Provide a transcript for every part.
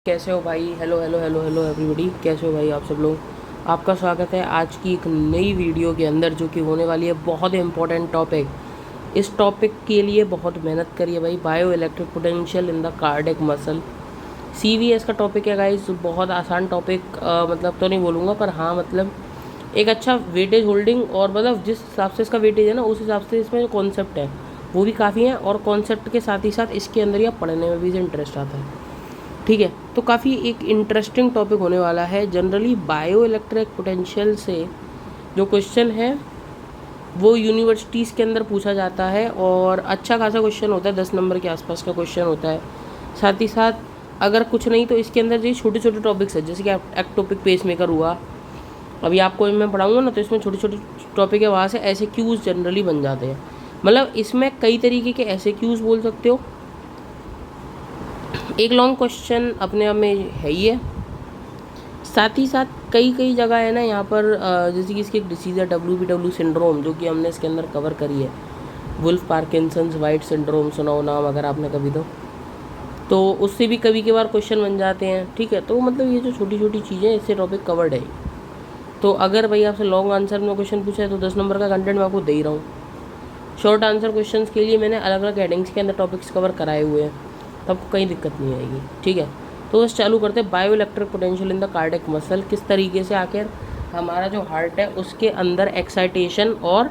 कैसे हो भाई। Hello hello hello hello everybody, कैसे हो भाई आप सब लोग। आपका स्वागत है आज की एक नई वीडियो के अंदर, जो कि होने वाली है बहुत इंपॉर्टेंट टॉपिक। इस टॉपिक के लिए बहुत मेहनत करी है भाई। Bio electric potential in the cardiac muscle, CVS का टॉपिक है गाइस। बहुत आसान टॉपिक, मतलब तो नहीं बोलूँगा, पर हाँ मतलब एक अच्छा वेटेज होल्डिंग, और मतलब जिस हिसाब से इसका वेटेज है ना, उस हिसाब से इसमें जो कॉन्सेप्ट है वो भी काफ़ी है, और कॉन्सेप्ट के साथ ही साथ इसके अंदर या पढ़ने में भी इंटरेस्ट आता है। ठीक है, तो काफ़ी एक इंटरेस्टिंग टॉपिक होने वाला है। जनरली बायो इलेक्ट्रिक पोटेंशियल से जो क्वेश्चन है वो यूनिवर्सिटीज़ के अंदर पूछा जाता है, और अच्छा खासा क्वेश्चन होता है, 10 नंबर के आसपास का क्वेश्चन होता है। साथ ही साथ अगर कुछ नहीं तो इसके अंदर जो छोटे छोटे टॉपिक्स है, जैसे कि एक्टोपिक पेस मेकर हुआ, अभी आपको मैं पढ़ाऊँगा ना, तो इसमें छोटे छोटे टॉपिक है, वहाँ से ऐसे क्यूज़ जनरली बन जाते हैं। मतलब इसमें कई तरीके के ऐसे क्यूज़ बोल सकते हो। एक लॉन्ग क्वेश्चन अपने आप में है ही है, साथ ही साथ कई कई जगह है ना यहाँ पर, जैसे कि इसकी एक डिसीज़ है WPW सिंड्रोम, जो कि हमने इसके अंदर कवर करी है। वुल्फ पार्किंसंस वाइट सिंड्रोम, सुना हो नाम अगर आपने कभी, तो उससे भी कभी के बार क्वेश्चन बन जाते हैं। ठीक है, तो मतलब ये जो छोटी छोटी चीज़ें, इससे टॉपिक कवर्ड है। तो अगर भाई आपसे लॉन्ग आंसर में क्वेश्चन पूछा है तो 10 नंबर का कंटेंट मैं आपको दे ही रहा हूँ। शॉर्ट आंसर क्वेश्चंस के लिए मैंने अलग अलग हेडिंग्स के अंदर टॉपिक्स कवर कराए हुए हैं, तो आपको कहीं दिक्कत नहीं आएगी। ठीक है, तो बस चालू करते हैं। Bio electric potential in the cardiac muscle, किस तरीके से आखिर हमारा जो हार्ट है उसके अंदर एक्साइटेशन और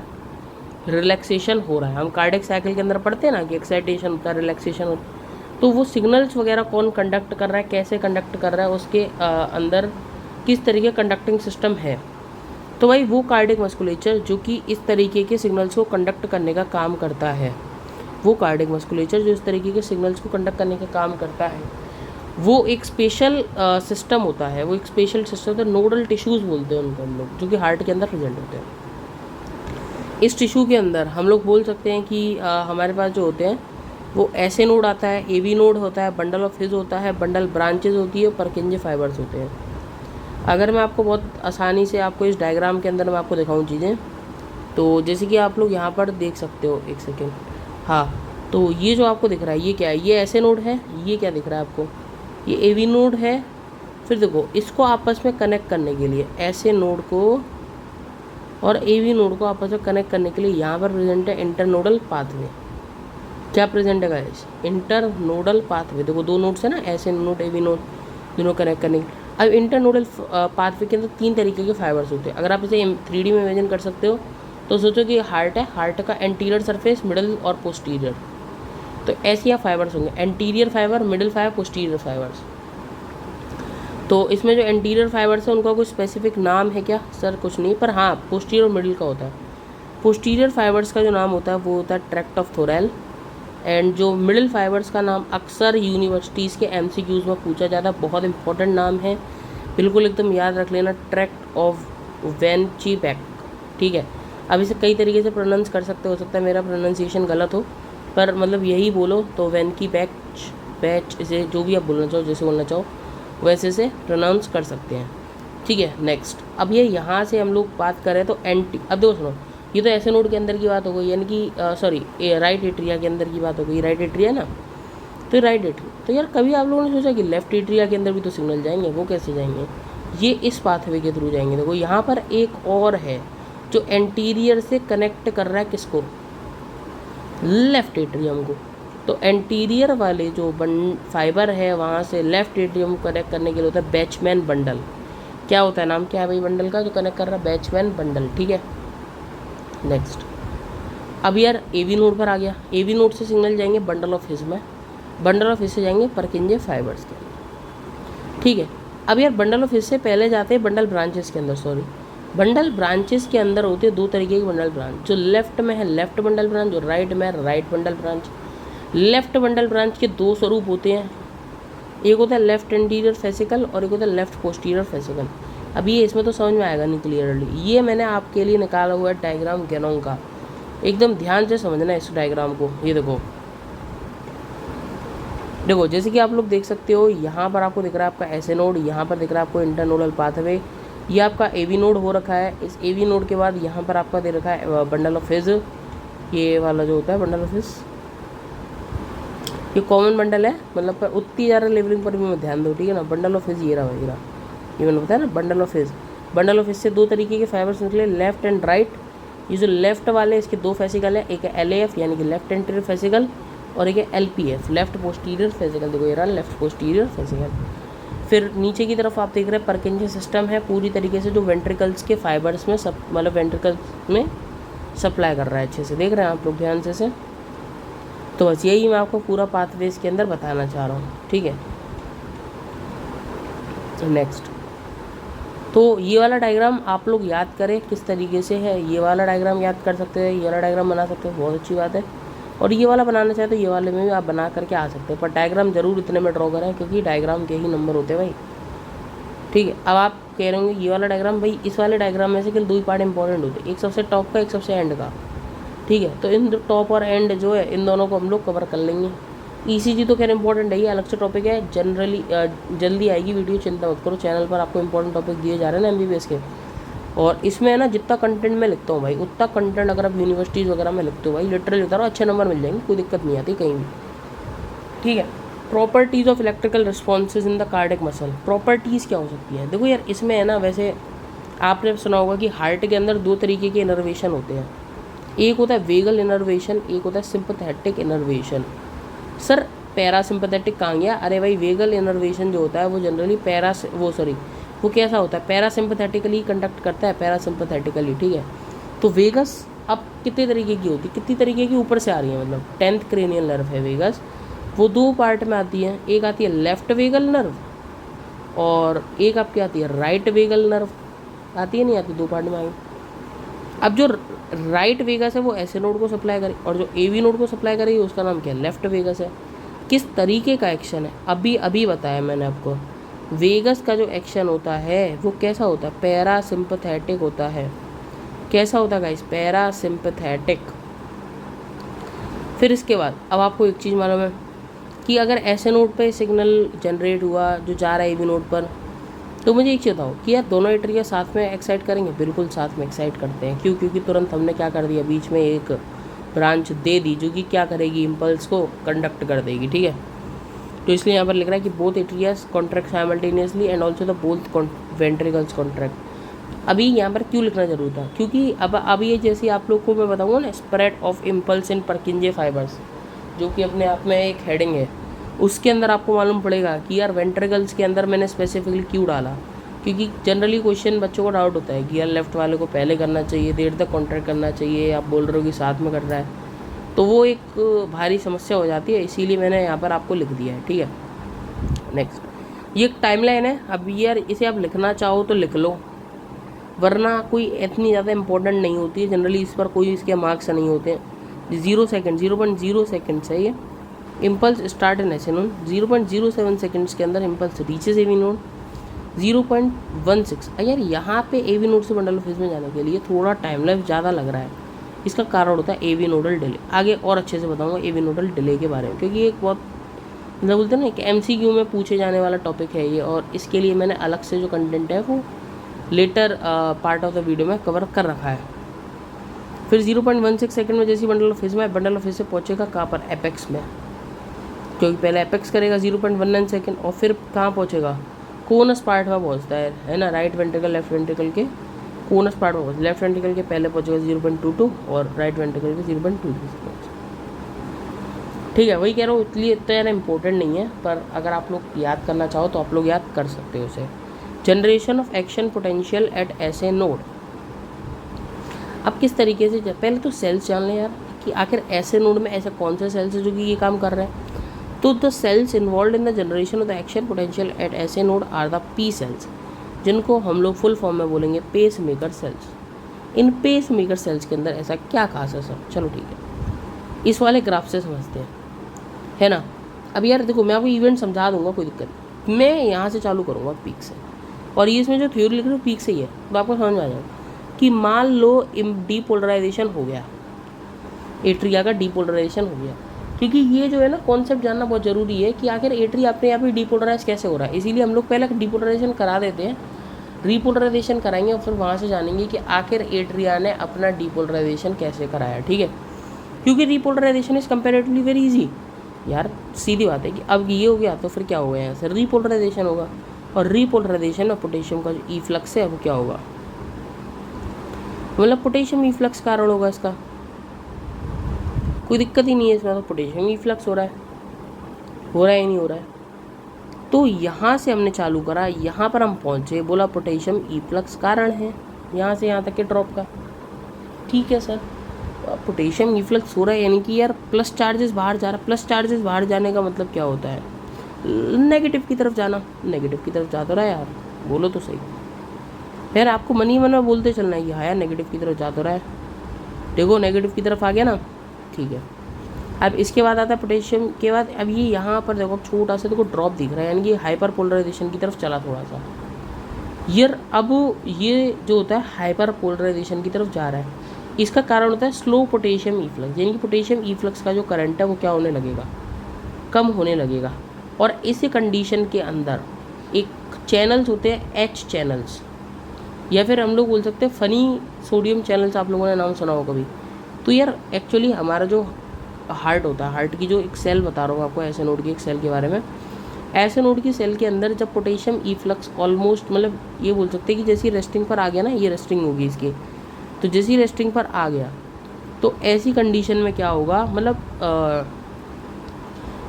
रिलैक्सेशन हो रहा है। हम कार्डियक साइकिल के अंदर पढ़ते हैं ना कि एक्साइटेशन होता है, रिलैक्सेशन होता है, तो वो सिग्नल्स वगैरह कौन कंडक्ट कर रहा है, कैसे कंडक्ट कर रहा है, उसके अंदर किस तरीके कंडक्टिंग सिस्टम है। तो भाई वो कार्डियक मस्कुलेचर जो कि इस तरीके के सिग्नल्स को कंडक्ट करने का काम करता है, वो कार्डियक मस्कुलेचर जो इस तरीके के सिग्नल्स को कंडक्ट करने का काम करता है, वो एक स्पेशल सिस्टम होता है। वो एक स्पेशल सिस्टम होता है, नोडल टिश्यूज़ बोलते हैं उनको हम लोग, जो कि हार्ट के अंदर प्रेजेंट होते हैं। इस टिश्यू के अंदर हम लोग बोल सकते हैं कि हमारे पास जो होते हैं वो ऐसे नोड आता है, AV नोड होता है, बंडल ऑफ हिज होता है, बंडल ब्रांचेज होती है, परकिंजे फाइबर्स होते हैं। अगर मैं आपको बहुत आसानी से आपको इस डायग्राम के अंदर मैं आपको दिखाऊं चीज़ें, तो जैसे कि आप लोग यहाँ पर देख सकते हो, एक सेकेंड, हाँ, तो ये जो आपको दिख रहा है ये क्या है, ये ऐसे नोड है। ये क्या दिख रहा है आपको, ये AV नोड है। फिर देखो, इसको आपस में कनेक्ट करने के लिए ऐसे नोड को और AV नोड को आपस में कनेक्ट करने के लिए यहाँ पर प्रेजेंट है इंटरनोडल पाथवे। क्या प्रेजेंट है गाइस, इंटरनोडल पाथवे। देखो दो नोड्स है ना, ऐसे नोड AV नोड, दोनों कनेक्ट करने। अब इंटरनोडल पाथवे के अंदर 3 तरीके के फाइबर्स होते हैं। अगर आप इसे 3D में इमेजिन कर सकते हो, तो सोचो कि हार्ट है, हार्ट का एंटीरियर सरफेस, मिडल और पोस्टीरियर, तो ऐसे यहाँ फाइबर्स होंगे, anterior fibre, middle fibre, posterior fibres. तो इसमें जो एंटीरियर फाइबर्स है उनका कोई स्पेसिफिक नाम है क्या सर? कुछ नहीं, पर हाँ पोस्टीरियर और मिडल का होता है। पोस्टीरियर फाइबर्स का जो नाम होता है वो होता है ट्रैक्ट ऑफ थोरेल, एंड जो मिडिल फाइबर्स का नाम अक्सर यूनिवर्सिटीज़ के MCQs में पूछा जाता है, बहुत इंपॉर्टेंट नाम है, बिल्कुल एकदम याद रख लेना, ट्रैक्ट ऑफ वेंचीबैक। ठीक है, अब इसे कई तरीके से प्रोनाउंस कर सकते हो सकता है मेरा प्रोनाउंसिएशन गलत हो, पर मतलब यही बोलो तो वेंकी बैच, इसे जो भी आप बोलना चाहो, जैसे बोलना चाहो वैसे से प्रोनाउंस कर सकते हैं। ठीक है, नेक्स्ट, अब ये यहाँ से हम लोग बात करें तो अब देखो सुनो, ये तो ऐसे नोड के अंदर की बात हो गई, यानी कि सॉरी राइट एट्रिया के अंदर की बात हो गई। राइट एट्रिया ना, तो राइट एट्रिया, तो यार कभी आप लोगों ने सोचा कि लेफ्ट एट्रिया के अंदर भी तो सिग्नल जाएंगे, वो कैसे जाएंगे? ये इस पाथवे के थ्रू जाएंगे। देखो यहाँ पर एक और है जो एंटीरियर से कनेक्ट कर रहा है किसको, लेफ्ट एट्रियम को। तो एंटीरियर वाले जो फाइबर है वहाँ से लेफ्ट एट्रियम को कनेक्ट करने के लिए होता है बैचमैन बंडल। क्या होता है, नाम क्या है भाई बंडल का जो कनेक्ट कर रहा है, बैचमैन बंडल। ठीक है, नेक्स्ट, अब यार AV नोड पर आ गया। AV नोड से सिग्नल जाएंगे बंडल ऑफ हिज में, बंडल ऑफ हिज से जाएंगे परकिंजे फाइबर्स के अंदर। ठीक है, अब यार बंडल ऑफ हिज से पहले जाते हैं बंडल ब्रांचेस के अंदर। सॉरी, बंडल ब्रांचेस के अंदर होते हैं 2 तरीके के बंडल ब्रांच, जो लेफ्ट में है लेफ्ट बंडल ब्रांच, जो राइट में है right bundle branch. Left bundle branch के 2 स्वरूप होते हैं, एक होता है लेफ्ट एंटीरियर फेसिकल और एक होता है लेफ्ट पोस्टीरियर फेसिकल। अब ये इसमें तो समझ में आएगा नहीं क्लियरली, ये मैंने आपके लिए निकाला हुआ है डायग्राम गेनोम का, एकदम ध्यान से समझना है इस डायग्राम को। ये देखो देखो, जैसे कि आप लोग देख सकते हो, यहाँ पर आपको दिख रहा है आपका ऐसे नोड, यहाँ पर दिख रहा है आपको इंटरनोडल पाथवे, ये आपका AV नोड हो रखा है। इस AV नोड के बाद यहाँ पर आपका दे रखा है बंडल ऑफ हिज, ये वाला जो होता है बंडल ऑफ हिज। ये कॉमन बंडल है, मतलब पर उतनी ज़्यादा लेवलिंग पर भी मैं ध्यान दो, ठीक है ना। बंडल ऑफ हिज ये रहा, ये मैंने बताया ना, bundle of his. Bundle of His से दो तरीके के फाइबर्स निकले, लेफ्ट एंड राइट। ये जो लेफ्ट वाले इसके दो फेसिकल है, एक है LAF यानी कि लेफ्ट एंटीरियर फेसिकल, और एक है LPF लेफ्ट पोस्टीरियर फेसिकल। देखो ये रहा लेफ्ट पोस्टीरियर फेसिकल। फिर नीचे की तरफ आप देख रहे हैं परकिंजे सिस्टम है पूरी तरीके से, जो वेंट्रिकल्स के फाइबर्स में सब मतलब वेंट्रिकल्स में सप्लाई कर रहा है अच्छे से, देख रहे हैं आप लोग ध्यान से। तो बस यही मैं आपको पूरा पाथवे इसके अंदर बताना चाह रहा हूँ, ठीक है। नेक्स्ट, तो ये वाला डायग्राम आप लोग याद करें किस तरीके से है। ये वाला डायग्राम याद कर सकते हैं, ये वाला डायग्राम बना सकते हैं, बहुत अच्छी बात है। और ये वाला बनाना चाहे तो ये वाले में भी आप बना करके आ सकते हैं, पर डायग्राम जरूर इतने में ड्रॉ करें क्योंकि डायग्राम के ही नंबर होते हैं भाई, ठीक है। अब आप कह रहे होंगे ये वाला डायग्राम, भाई इस वाले डायग्राम में से केवल दो ही पार्ट इंपॉर्टेंट होते हैं, एक सबसे टॉप का, एक सबसे एंड का, ठीक है। तो इन टॉप और एंड जो है इन दोनों को हम लोग कवर कर लेंगे। ECG तो खैर इंपॉर्टेंट है, ये अलग से टॉपिक है, जनरली जल्दी आएगी वीडियो, चिंता मत करो। चैनल पर आपको इंपॉर्टेंट टॉपिक दिए जा रहे हैं ना MBBS के, और इसमें है ना जितना कंटेंट मैं लिखता हूँ भाई उतना कंटेंट अगर आप यूनिवर्सिटीज़ वगैरह में लिखते हो भाई, लिटरली बता रहा हूँ, अच्छे नंबर मिल जाएंगे, कोई दिक्कत नहीं आती कहीं भी, ठीक है। Properties of electrical responses in the cardiac muscle, properties क्या हो सकती है। देखो यार इसमें है ना, वैसे आपने सुना होगा कि हार्ट के अंदर दो तरीके के इनर्वेशन होते हैं, एक होता है वेगल इनर्वेशन, एक होता है सिंपैथेटिक इनर्वेशन। सर पैरासिम्पैथेटिक कहाँ गया, अरे भाई वेगल इनर्वेशन जो होता है वो जनरली वो कैसा होता है, पैरासिम्पैथेटिकली कंडक्ट करता है, पैरासिम्पैथेटिकली, ठीक है। तो वेगस अब कितने तरीके की होती है, कितनी तरीके की ऊपर से आ रही है, मतलब 10th क्रेनियल नर्व है वेगस, वो दो पार्ट में आती है, एक आती है लेफ्ट वेगल नर्व और एक आपकी आती है राइट वेगल नर्व, आती है नहीं आती, दो पार्ट में आई। अब जो राइट वेगस है वो ऐसे नोड को सप्लाई करेगी और जो AV नोड को सप्लाई करेगी उसका नाम क्या है, लेफ्ट वेगस है। किस तरीके का एक्शन है अभी बताया मैंने आपको। वेगस का जो एक्शन होता है वो कैसा होता है, पैरासिम्पैथेटिक होता है। कैसा होता है गाइस, पैरासिम्पैथेटिक। फिर इसके बाद अब आपको एक चीज़ मालूम है कि अगर ऐसे नोड पे सिग्नल जनरेट हुआ जो जा रहा है AV नोड पर, तो मुझे एक चीज़ बताओ कि यार दोनों एट्रिया साथ में एक्साइट करेंगे, बिल्कुल साथ में एक्साइट करते हैं। क्यों, क्योंकि तुरंत हमने क्या कर दिया, बीच में एक ब्रांच दे दी जो कि क्या करेगी, इम्पल्स को कंडक्ट कर देगी, ठीक है। तो इसलिए यहाँ पर लिख रहा है कि both atrias contract simultaneously and also the both ventricles contract. अभी यहाँ पर क्यों लिखना जरूर था, क्योंकि अब ये जैसे आप लोग को मैं बताऊँगा ना, spread of impulse in परकिंजे fibres, जो कि अपने आप में एक हेडिंग है, उसके अंदर आपको मालूम पड़ेगा कि यार वेंट्रिकल्स के अंदर मैंने स्पेसिफिकली क्यों डाला। क्योंकि जनरली क्वेश्चन बच्चों को डाउट होता है कि यार लेफ्ट वाले को पहले करना चाहिए, देर तक कॉन्ट्रैक्ट करना चाहिए, आप बोल रहे हो कि साथ में कर रहा है, तो वो एक भारी समस्या हो जाती है, इसीलिए मैंने यहाँ पर आपको लिख दिया है, ठीक है। नेक्स्ट, ये एक टाइमलाइन है। अब यार इसे आप लिखना चाहो तो लिख लो, वरना कोई इतनी ज़्यादा इंपॉर्टेंट नहीं होती है, जनरली इस पर कोई इसके मार्क्स नहीं होते हैं। 0.0 सेकेंड्स है ये। इम्पल्स स्टार्ट इन ऐसे नोड, 0.07 सेकेंड्स के अंदर इम्पल्स रीचेज AV नोड, 0.16। यार यहाँ पे AV नोड से बंडल ऑफ हिज में जाने के लिए थोड़ा टाइम लाइफ ज़्यादा लग रहा है, इसका कारण होता है AV नोडल डिले। आगे और अच्छे से बताऊंगा AV नोडल डिले के बारे में, क्योंकि एक बहुत मतलब बोलते हैं ना कि MCQ में पूछे जाने वाला टॉपिक है ये, और इसके लिए मैंने अलग से जो कंटेंट है वो later part of the video में कवर कर रखा है। फिर 0.16 सेकेंड में जैसे बंडल ऑफ हिज में, बंडल ऑफ हिज से पहुँचेगा कहाँ पर, एपेक्स में, क्योंकि पहले एपेक्स करेगा 0.19 सेकेंड, और फिर कहाँ पहुँचेगा, कोनस पार्ट में पहुँचता है ना, राइट वेंट्रिकल लेफ्ट वेंट्रिकल के कोनस पार्ट में पहुँचता है। लेफ्ट वेंट्रिकल के पहले पहुँचेगा 0.22 और राइट वेंट्रिकल के 0.23 से पहुँचेगा, ठीक है। वही कह रहा हूँ, इसलिए इतना ज़्यादा इंपॉर्टेंट नहीं है, पर अगर आप लोग याद करना चाहो तो आप लोग याद कर सकते हो उसे। Generation of action potential at SA node, अब किस तरीके से, पहले तो सेल्स जान लें यार कि आखिर ऐसे नोड में ऐसे कौन से सेल्स है जो कि ये काम कर रहे हैं। तो the cells involve in the generation of the action potential at SA node are the P cells, जिनको हम लोग फुल फॉर्म में बोलेंगे पेस मेकर सेल्स। इन पेस मेकर सेल्स के अंदर ऐसा क्या खास है सर, चलो ठीक है, इस वाले ग्राफ से समझते हैं, है ना। अब यार देखो मैं आपको इवेंट समझा दूंगा, कोई दिक्कत नहीं, मैं यहाँ से चालू करूँगा पीक से, और ये इसमें जो थ्योरी लिख रही हूँ पीक से ही है, तो आपको समझ में आ जाएगा कि मान लो डीपोलराइजेशन हो गया, एट्रिया का डीपोलराइजेशन हो गया, क्योंकि ये जो है ना कॉन्सेप्ट जानना बहुत ज़रूरी है कि आखिर एट्रिया अपने आप ही डीपोलराइज कैसे हो रहा है। इसीलिए हम लोग पहले डीपोलराइजेशन करा देते हैं, रीपोलराइजेशन कराएंगे और फिर वहाँ से जानेंगे कि आखिर एट्रिया ने अपना डीपोलराइजेशन कैसे कराया, ठीक है। क्योंकि repolarisation is comparatively very easy, यार सीधी बात है कि अब ये हो गया तो फिर क्या होगा, यहाँ से रीपोलराइजेशन होगा, और रीपोलराइजेशन ऑफ पोटेशियम का जो इफ्लक्स है वो क्या होगा, मतलब पोटेशियम इफ्लक्स कारण होगा इसका, कोई दिक्कत ही नहीं है इसमें, तो पोटेशियम इफ्लक्स हो रहा है या नहीं हो रहा है। तो यहाँ से हमने चालू करा, यहाँ पर हम पहुँचे, बोला पोटेशियम इफ्लक्स कारण है यहाँ से यहाँ तक के ड्रॉप का। ठीक है सर, पोटेशियम इफ्लक्स हो रहा है यानी कि यार प्लस चार्जेस बाहर जा रहा है। प्लस चार्जेस बाहर जाने का मतलब क्या होता है, नेगेटिव की तरफ जाना। नेगेटिव की तरफ जा तो रहा है यार, बोलो तो सही यार, आपको मन ही मन में बोलते चलना है कि हाँ यार नेगेटिव की तरफ जा तो रहा है, देखो नेगेटिव की तरफ आ गया ना। ठीक है, अब इसके बाद आता है पोटेशियम के बाद, अब ये यहाँ पर देखो छोटा सा देखो ड्रॉप दिख रहा है, यानी कि हाइपर पोलराइजेशन की तरफ चला थोड़ा सा यार। अब ये जो होता है हाइपर पोलराइजेशन की तरफ जा रहा है, इसका कारण होता है स्लो पोटेशियम इफ्लक्स, यानी कि पोटेशियम इफ्लक्स का जो करंट है वो क्या होने लगेगा, कम होने लगेगा। और इस कंडीशन के अंदर एक चैनल्स होते हैं एच चैनल्स, या फिर हम लोग बोल सकते हैं फनी सोडियम चैनल्स, आप लोगों ने नाम सुना हो कभी। तो यार एक्चुअली हमारा जो हार्ट होता है, हार्ट की जो एक सेल बता रहा हूँ आपको, ऐसे नोड की एक सेल के बारे में, ऐसे नोड की सेल के अंदर जब पोटेशियम इफ्लक्स ऑलमोस्ट, मतलब ये बोल सकते हैं कि जैसी रेस्टिंग पर आ गया ना, ये रेस्टिंग होगी इसकी, तो जैसी रेस्टिंग पर आ गया तो ऐसी कंडीशन में क्या होगा, मतलब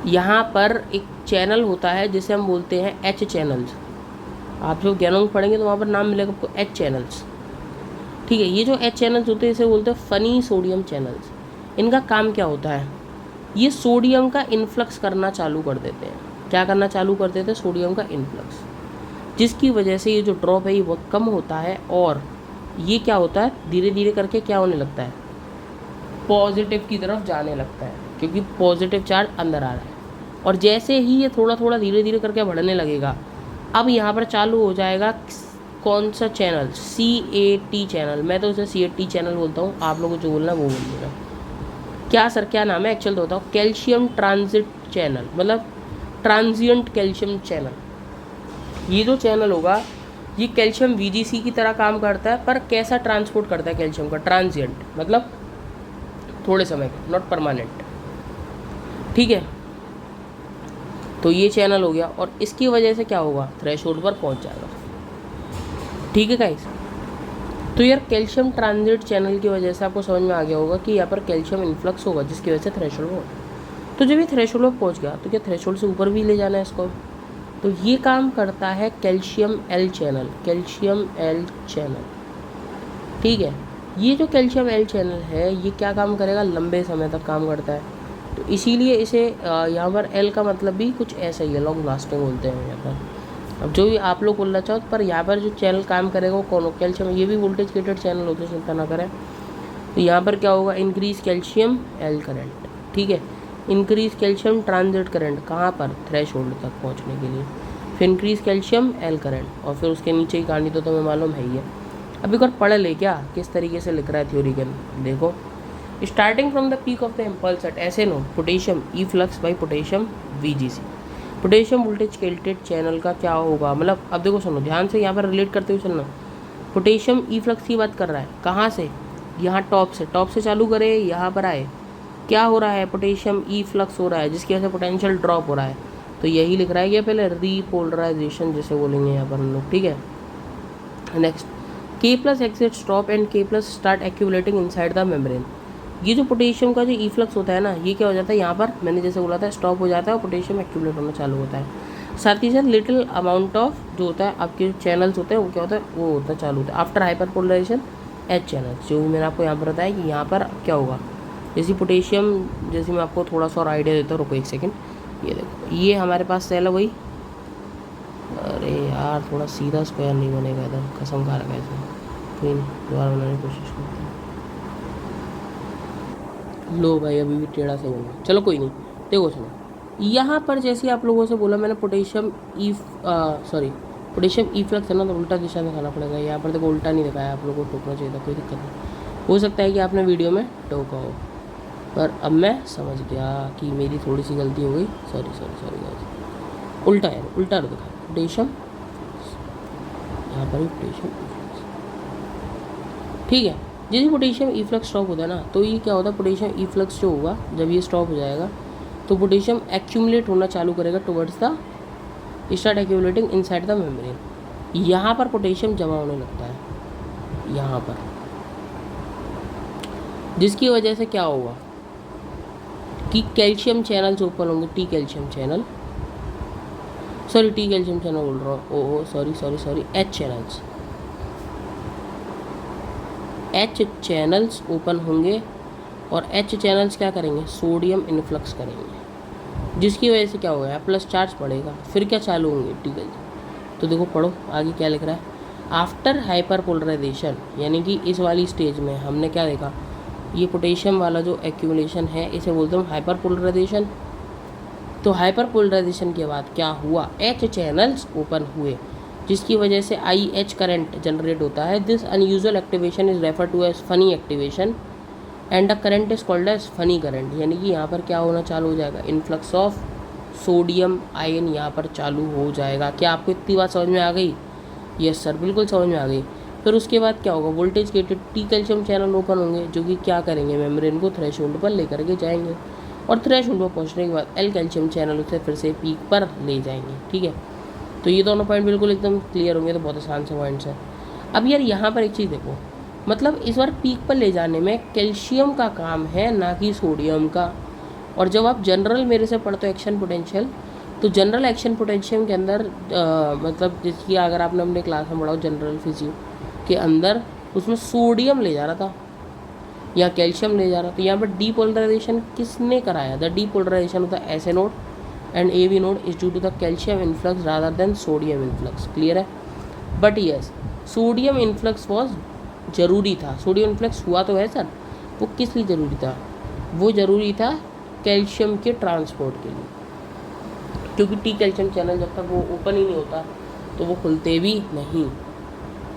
यहाँ पर एक चैनल होता है जिसे हम बोलते हैं एच चैनल्स। आप जब ज्ञानों में पढ़ेंगे तो वहाँ पर नाम मिलेगा आपको एच चैनल्स। ठीक है, ये जो एच चैनल्स होते हैं इसे बोलते हैं फनी सोडियम चैनल्स। इनका काम क्या होता है, ये सोडियम का इन्फ्लक्स करना चालू कर देते हैं। क्या करना चालू कर देते हैं, सोडियम का इन्फ्लक्स, जिसकी वजह से ये जो ड्रॉप है ये बहुत कम होता है, और ये क्या होता है धीरे धीरे करके क्या होने लगता है, पॉजिटिव की तरफ जाने लगता है, क्योंकि पॉजिटिव चार्ज अंदर आ रहा है। और जैसे ही ये थोड़ा थोड़ा धीरे धीरे करके बढ़ने लगेगा, अब यहाँ पर चालू हो जाएगा कौन सा चैनल, CAT चैनल। मैं तो उसे CAT चैनल बोलता हूँ, आप लोगों को जो बोलना है वो बोलिएगा। क्या सर क्या नाम है, एक्चुअल तो होता है कैल्शियम ट्रांजिट चैनल, मतलब ट्रांजिएंट कैल्शियम चैनल। ये जो चैनल होगा ये कैल्शियम VGC की तरह काम करता है, पर कैसा ट्रांसपोर्ट करता है कैल्शियम का, ट्रांजिएंट, मतलब थोड़े समय का, नॉट परमानेंट। ठीक है, तो ये चैनल हो गया, और इसकी वजह से क्या होगा, थ्रेशोल्ड पर पहुंच जाएगा। ठीक है गाइस, तो यार कैल्शियम ट्रांजिट चैनल की वजह से आपको समझ में आ गया होगा कि यहाँ पर कैल्शियम इन्फ्लक्स होगा, जिसकी वजह से थ्रेशोल्ड होगा। तो जब ये थ्रेशोल्ड पर पहुँच गया तो क्या थ्रेशोल्ड से ऊपर भी ले जाना है इसको, तो ये काम करता है calcium L channel, calcium L channel. ठीक है, ये जो कैल्शियम L चैनल है ये क्या काम करेगा, लंबे समय तक काम करता है। तो इसीलिए इसे यहाँ पर L का मतलब भी कुछ ऐसा ही है, लॉन्ग लास्टिंग बोलते हैं यहाँ पर। अब जो भी आप लोग बोलना चाहो, पर यहाँ पर जो चैनल काम करेगा वो कौन हो, कैल्शियम, ये भी वोल्टेज गेटेड चैनल होते हैं, चिंता ना करें। तो यहाँ पर क्या होगा, इंक्रीज कैल्शियम L करंट। ठीक है, इंक्रीज कैल्शियम ट्रांजिट करंट, कहाँ पर, थ्रेशोल्ड तक पहुँचने के लिए, फिर इंक्रीज कैल्शियम L करंट, और फिर उसके नीचे की कहानी तो तुम्हें मालूम है ही है। अब एक बार पढ़ ले क्या किस तरीके से लिख रहा है थ्योरी के, देखो, starting from the peak of the impulse at SA node potassium efflux by potassium VGC। Potassium voltage gated channel का क्या होगा, मतलब अब देखो सुनो ध्यान से, यहाँ पर रिलेट करते हुए चलना। पोटेशियम इफ्लक्स की बात कर रहा है, कहाँ से, यहाँ टॉप से चालू करे, यहाँ पर आए, क्या हो रहा है, पोटेशियम इफ्लक्स हो रहा है, जिसकी वजह से पोटेंशियल ड्रॉप हो रहा है। तो यही लिख रहा है कि पहले रीपोलराइजेशन जिसे बोलेंगे यहाँ पर हम लोग। ठीक है, next, K+ exit stop and K+ start accumulating inside the membrane. ये जो पोटेशियम का जो इफ्लक्स होता है ना, ये क्या हो जाता है, यहाँ पर मैंने जैसे बोला था स्टॉप हो जाता है और पोटेशियम एक्यूमुलेट होना चालू होता है। साथ ही साथ लिटिल अमाउंट ऑफ जो होता है आपके चैनल्स होते हैं वो क्या होता है, वो होता है चालू होता है after hyperpolarisation H channel. जो मैंने आपको यहाँ पर बताया कि यहाँ पर क्या होगा, जैसे पोटेशियम, जैसे मैं आपको थोड़ा सा और आइडिया देता हूँ, रुको एक सेकेंड। ये देखो, ये हमारे पास सेल है वही, अरे यार थोड़ा सीधा स्क्वायर नहीं बनेगा इधर, कसम खा रखा है इसमें, कोई नहीं दोबारा बनाने की कोशिश करते हैं। लो भाई अभी भी टेढ़ा सही होगा, चलो कोई नहीं। देखो सुनो, यहाँ पर जैसे आप लोगों से बोला मैंने पोटेशियम पोटेशियम इफ्लक्स है ना, तो उल्टा दिशा दिखाना पड़ेगा। यहाँ पर देखो उल्टा नहीं दिखाया, आप लोगों को टोकना चाहिए था, कोई दिक्कत नहीं। हो सकता है कि आपने वीडियो में टोका हो, पर अब मैं समझ गया कि मेरी थोड़ी सी गलती हो गई, सॉरी। उल्टा है, उल्टा दिखा पोटेशियम, यहाँ पर भी पोटेशियम। ठीक है, जैसे पोटेशियम इफ्लक्स स्टॉप होता है ना, तो ये क्या होता है, पोटेशियम इफ्लक्स जो होगा जब ये स्टॉप हो जाएगा, तो पोटेशियम एक्यूमुलेट होना चालू करेगा towards the start accumulating inside the membrane. यहाँ पर पोटेशियम जमा होने लगता है यहाँ पर, जिसकी वजह से क्या होगा कि कैल्शियम चैनल्स ओपन होंगे, टी कैल्शियम चैनल बोल रहा हूँ, सॉरी एच चैनल्स ओपन होंगे और एच चैनल्स क्या करेंगे, सोडियम इन्फ्लक्स करेंगे, जिसकी वजह से क्या होगा, प्लस चार्ज बढ़ेगा। फिर क्या चालू होंगे, ठीक है। तो देखो पढ़ो आगे क्या लिख रहा है। आफ्टर हाइपर पोलराइजेशन, यानी कि इस वाली स्टेज में हमने क्या देखा, ये पोटेशियम वाला जो एक्यूमुलेशन है इसे बोलते हैं हाइपर पोलराइजेशन। तो हाइपर पोलराइजेशन के बाद क्या हुआ, एच चैनल्स ओपन हुए, जिसकी वजह से आई एच करंट जनरेट होता है। This unusual activation is refer to as funny activation and the current is called as funny current. यानी कि यहाँ पर क्या होना चालू हो जाएगा, इन्फ्लक्स ऑफ सोडियम आयन यहाँ पर चालू हो जाएगा। क्या आपको इतनी बात समझ में आ गई? यस सर, बिल्कुल समझ में आ गई। फिर उसके बाद क्या होगा, voltage gated T calcium channel open होंगे, जो कि क्या करेंगे, मेम्ब्रेन को थ्रेशोल्ड पर लेकर के जाएंगे, और थ्रेशोल्ड पर पहुंचने के बाद एल कैल्शियम चैनल उसे फिर से पीक पर ले जाएंगे। ठीक है, तो ये दोनों पॉइंट बिल्कुल एकदम क्लियर होंगे, तो बहुत आसान से पॉइंट्स है। अब यार यहाँ पर एक चीज़ देखो, मतलब इस बार पीक पर ले जाने में कैल्शियम का काम है, ना कि सोडियम का। और जब आप जनरल मेरे से पढ़ते हो एक्शन पोटेंशियल, तो जनरल एक्शन पोटेंशियल के अंदर मतलब जिसकी अगर आपने अपने क्लास में पढ़ा हो जनरल फिजियो के अंदर, उसमें सोडियम ले जा रहा था या कैल्शियम ले जा रहा था। तो यहाँ पर डीपोलराइजेशन किसने कराया, the depolarization of the S node and A V node is due to the calcium influx rather than sodium influx. Clear है? But yes, sodium influx was ज़रूरी था। सोडियम इन्फ्लक्स हुआ तो है सर, वो किस लिए ज़रूरी था, वो ज़रूरी था कैल्शियम के ट्रांसपोर्ट के लिए, क्योंकि टी कैल्शियम चैनल जब तक वो ओपन ही नहीं होता तो वो खुलते भी नहीं।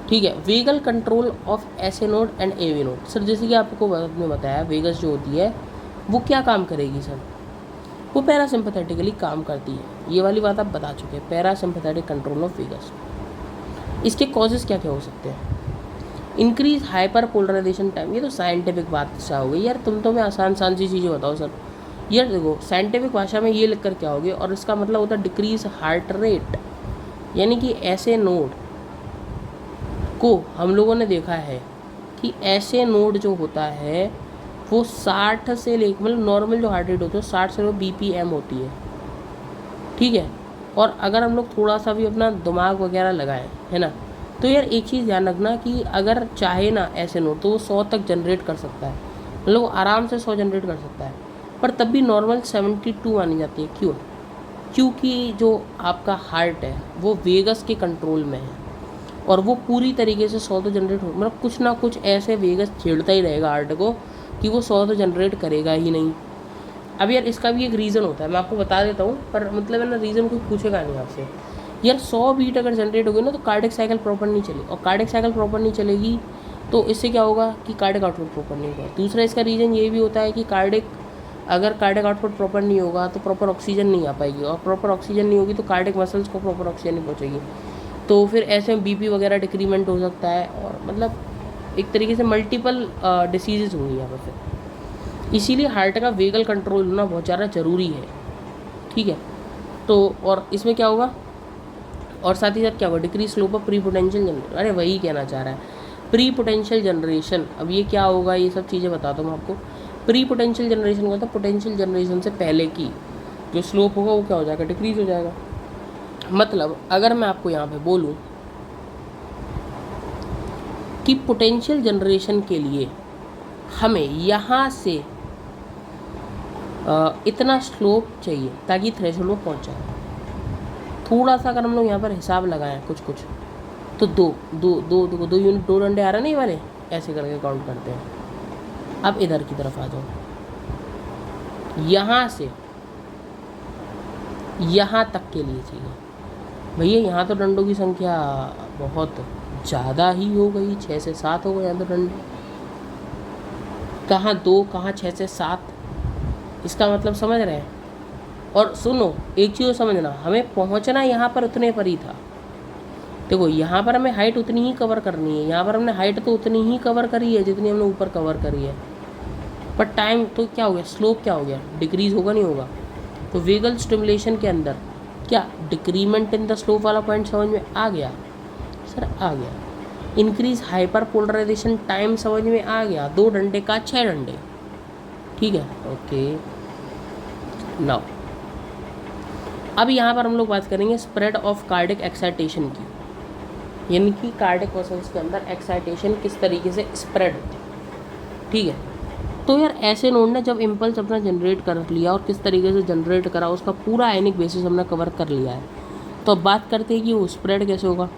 ठीक है, vagal control of S node and A V node. Sir जैसे कि आपको मैंने बताया, वेगस जो होती है वो क्या काम करेगी सर, वो पैरासिम्पैथेटिकली काम करती है। ये वाली बात आप बता चुके हैं, पैरासिम्पैथेटिक कंट्रोल ऑफ वेगस। इसके कॉजेज़ क्या क्या हो सकते हैं, इंक्रीज हाइपर पोलराइजेशन टाइम। ये तो साइंटिफिक बात सा हो गई यार, तुम तो मैं आसान सी चीज़ें बताओ सर। यार देखो, साइंटिफिक भाषा में ये लिख कर क्या होगे, और इसका मतलब होता है डिक्रीज हार्ट रेट। यानी कि ऐसे नोड को हम लोगों ने देखा है कि ऐसे नोड जो होता है वो 60 से ले, मतलब नॉर्मल जो हार्ट रेट होती है 60 से वो BPM होती है। ठीक है, और अगर हम लोग थोड़ा सा भी अपना दिमाग वगैरह लगाएं, है ना, तो यार एक चीज़ ध्यान रखना कि अगर चाहे ना ऐसे नोड तो वो 100 तक जनरेट कर सकता है, मतलब आराम से 100 जनरेट कर सकता है, पर तब भी नॉर्मल 72 मानी जाती है। क्यों? क्योंकि जो आपका हार्ट है वो वेगस के कंट्रोल में है, और वो पूरी तरीके से 100 तो जनरेट हो, मतलब कुछ ना कुछ ऐसे वेगस छेड़ता ही रहेगा हार्ट को कि वो 100 तो जनरेट करेगा ही नहीं। अब यार इसका भी एक रीज़न होता है, मैं आपको बता देता हूँ, पर मतलब है ना, रीज़न कोई पूछेगा नहीं आपसे। यार 100 बीट अगर जनरेट होगी ना तो कार्डिक साइकिल प्रॉपर नहीं चलेगी, और कार्डिक साइकिल प्रॉपर नहीं चलेगी तो इससे क्या होगा कि कार्डिक आउटपुट प्रॉपर नहीं होगा। दूसरा इसका रीज़न ये भी होता है कि अगर कार्डिक आउटपुट प्रॉपर नहीं होगा तो प्रॉपर ऑक्सीजन नहीं आ पाएगी, और प्रॉपर ऑक्सीजन नहीं होगी तो कार्डिक मसल्स को प्रॉपर ऑक्सीजन नहीं पहुँचेगी, तो फिर ऐसे में BP वगैरह डिक्रीमेंट हो सकता है, और मतलब एक तरीके से मल्टीपल डिसीजेज होंगी यहाँ पर। फिर इसीलिए हार्ट का वेगल कंट्रोल होना बहुत ज़्यादा ज़रूरी है। ठीक है, तो और इसमें क्या होगा, और साथ ही साथ क्या होगा, decrease slope of pre potential generation. अरे वही कहना चाह रहा है, प्री पोटेंशियल जनरेशन। अब ये क्या होगा, ये सब चीज़ें बताता हूँ आपको। प्री पोटेंशियल जनरेशन का, तो पोटेंशियल जनरेशन से पहले की जो स्लोप होगा वो क्या हो जाएगा, डिक्रीज हो जाएगा। मतलब अगर मैं आपको यहाँ पे बोलूँ कि पोटेंशियल जनरेशन के लिए हमें यहाँ से इतना स्लोप चाहिए ताकि थ्रेशोल्ड में पहुँच जाए, थोड़ा सा अगर हम लोग यहाँ पर हिसाब लगाएं कुछ तो दो यूनिट, 2 डंडे आ रहे हैं ना ये वाले, ऐसे करके काउंट करते हैं। अब इधर की तरफ आ जाओ, यहाँ से यहाँ तक के लिए चाहिए भैया। यहाँ तो डंडों की संख्या बहुत ज़्यादा ही हो गई, 6 से 7 हो गए यहाँ तो डंडे। कहाँ 2, कहाँ 6 से 7, इसका मतलब समझ रहे हैं। और सुनो एक चीज़ समझना, हमें पहुँचना यहाँ पर उतने पर ही था। देखो यहाँ पर हमें हाइट उतनी ही कवर करनी है, यहाँ पर हमने हाइट तो उतनी ही कवर करी है जितनी हमने ऊपर कवर करी है, पर टाइम तो क्या हो गया, स्लोप क्या हो गया, डिक्रीज़ होगा नहीं होगा। तो वेगल स्टिमुलेशन के अंदर क्या डिक्रीमेंट इन द स्लोप वाला पॉइंट समझ में आ गया सर? आ गया। इंक्रीज हाइपर पोलराइजेशन टाइम समझ में आ गया, 2 डंडे का 6 डंडे, ठीक है, ओके। नाउ अब यहाँ पर हम लोग बात करेंगे स्प्रेड ऑफ कार्डिक एक्साइटेशन की, यानी कि कार्डिक मसल्स के अंदर एक्साइटेशन किस तरीके से स्प्रेड होती है, ठीक है। तो यार ऐसे नोड ने जब इम्पल्स अपना जनरेट कर लिया और किस तरीके से जनरेट करा उसका पूरा आयनिक बेसिस हमने कवर कर लिया है, तो अब बात करते हैं कि वो स्प्रेड कैसे होगा।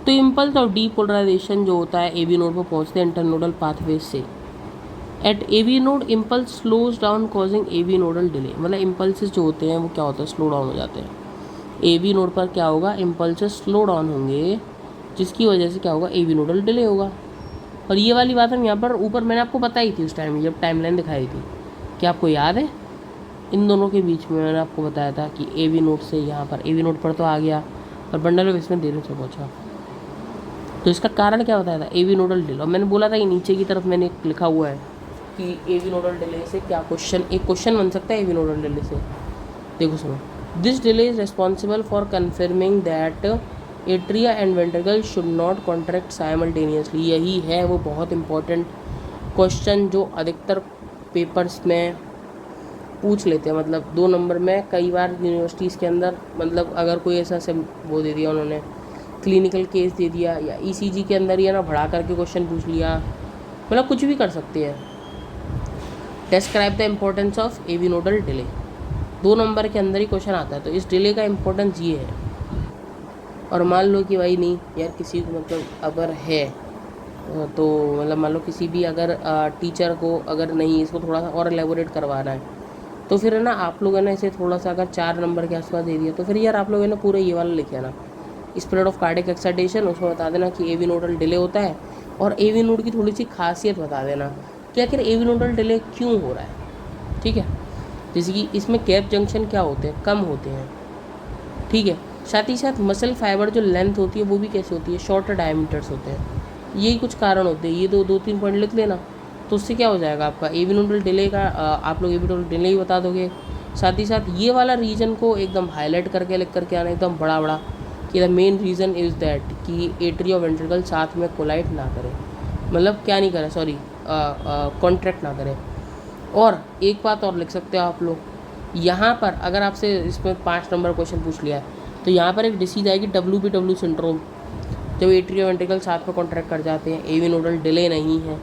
तो इम्पल्स और डीपोलराइजेशन जो होता है एवी नोड पर पहुँचते हैं इंटरनोडल पाथवेज से। At AV node impulse slows down causing AV nodal delay, मतलब इम्पल्सेस जो होते हैं वो क्या होता है, स्लो डाउन हो जाते हैं। एवी नोड पर क्या होगा, इम्पल्सेस स्लो डाउन होंगे, जिसकी वजह से क्या होगा, एवी नोडल डिले होगा। और ये वाली बात हम यहाँ पर ऊपर मैंने आपको बताई थी उस टाइम जब टाइमलाइन दिखाई थी, क्या आपको याद है? इन दोनों के बीच में मैंने आपको बताया था कि एवी नोड से यहाँ पर एवी नोड पर तो आ गया और बंडल ऑफ इसमें देर से पहुँचा। तो इसका कारण क्या बताया था, एवी नोडल डिले। और मैंने बोला था कि नीचे की तरफ मैंने लिखा हुआ है कि एवी नोडल डिले से क्या क्वेश्चन, एक क्वेश्चन बन सकता है एवी नोडल डिले से। देखो सुनो, this delay is responsible for confirming that atria and ventricle should not contract simultaneously. यही है वो बहुत इंपॉर्टेंट क्वेश्चन जो अधिकतर पेपर्स में पूछ लेते हैं, मतलब 2 नंबर में कई बार यूनिवर्सिटीज़ के अंदर, मतलब अगर कोई ऐसा से वो दे दिया उन्होंने, क्लिनिकल केस दे दिया या ईसीजी के अंदर ही है ना बढ़ा करके क्वेश्चन पूछ लिया, मतलब कुछ भी कर सकते हैं। Describe the importance of AV nodal delay, 2 number के अंदर ही क्वेश्चन आता है। तो इस डिले का इम्पोर्टेंस ये है। और मान लो कि भाई नहीं यार किसी को मतलब अगर है तो मतलब मान लो किसी भी अगर टीचर को अगर नहीं इसको थोड़ा सा और एलेबोरेट करवाना है, तो फिर है ना आप लोगों ने इसे थोड़ा सा अगर 4 नंबर के आसपास दे दिया, तो फिर यार आप लोगों ने पूरा ये वाला लिखे ना, स्प्रेड ऑफ कार्डिक एक्साइटेशन, उसमें बता देना कि एवी नोडल डिले होता है और एवी नोड की थोड़ी सी खासियत बता देना कि आखिर एवी नोडल डिले क्यों हो रहा है, ठीक है। जैसे कि इसमें गैप जंक्शन क्या होते हैं, कम होते हैं, ठीक है। साथ ही साथ मसल फाइबर जो लेंथ होती है वो भी कैसे होती है, शॉर्टर डायमीटर्स होते हैं। यही कुछ कारण होते हैं, ये 2-3 पॉइंट लिख लेना, तो उससे क्या हो जाएगा आपका एवी नोडल डिले का, आप लोग एवी नोडल डिले ही बता दोगे। साथ ही साथ ये वाला रीजन को एकदम हाईलाइट करके लिख करके आना एकदम बड़ा बड़ा कि the main reason is that कि एट्रिया और वेंट्रिकल साथ में कोलाइड ना करें, मतलब क्या नहीं करें, सॉरी कॉन्ट्रैक्ट ना करें। और एक बात और लिख सकते हो आप लोग, यहाँ पर अगर आपसे इसमें 5 नंबर क्वेश्चन पूछ लिया है तो यहाँ पर एक डिसीज आएगी WBW सिंड्रोम, जब एट्रिया वेंट्रिकल साथ में कॉन्ट्रैक्ट कर जाते हैं, एवी नोडल डिले नहीं है,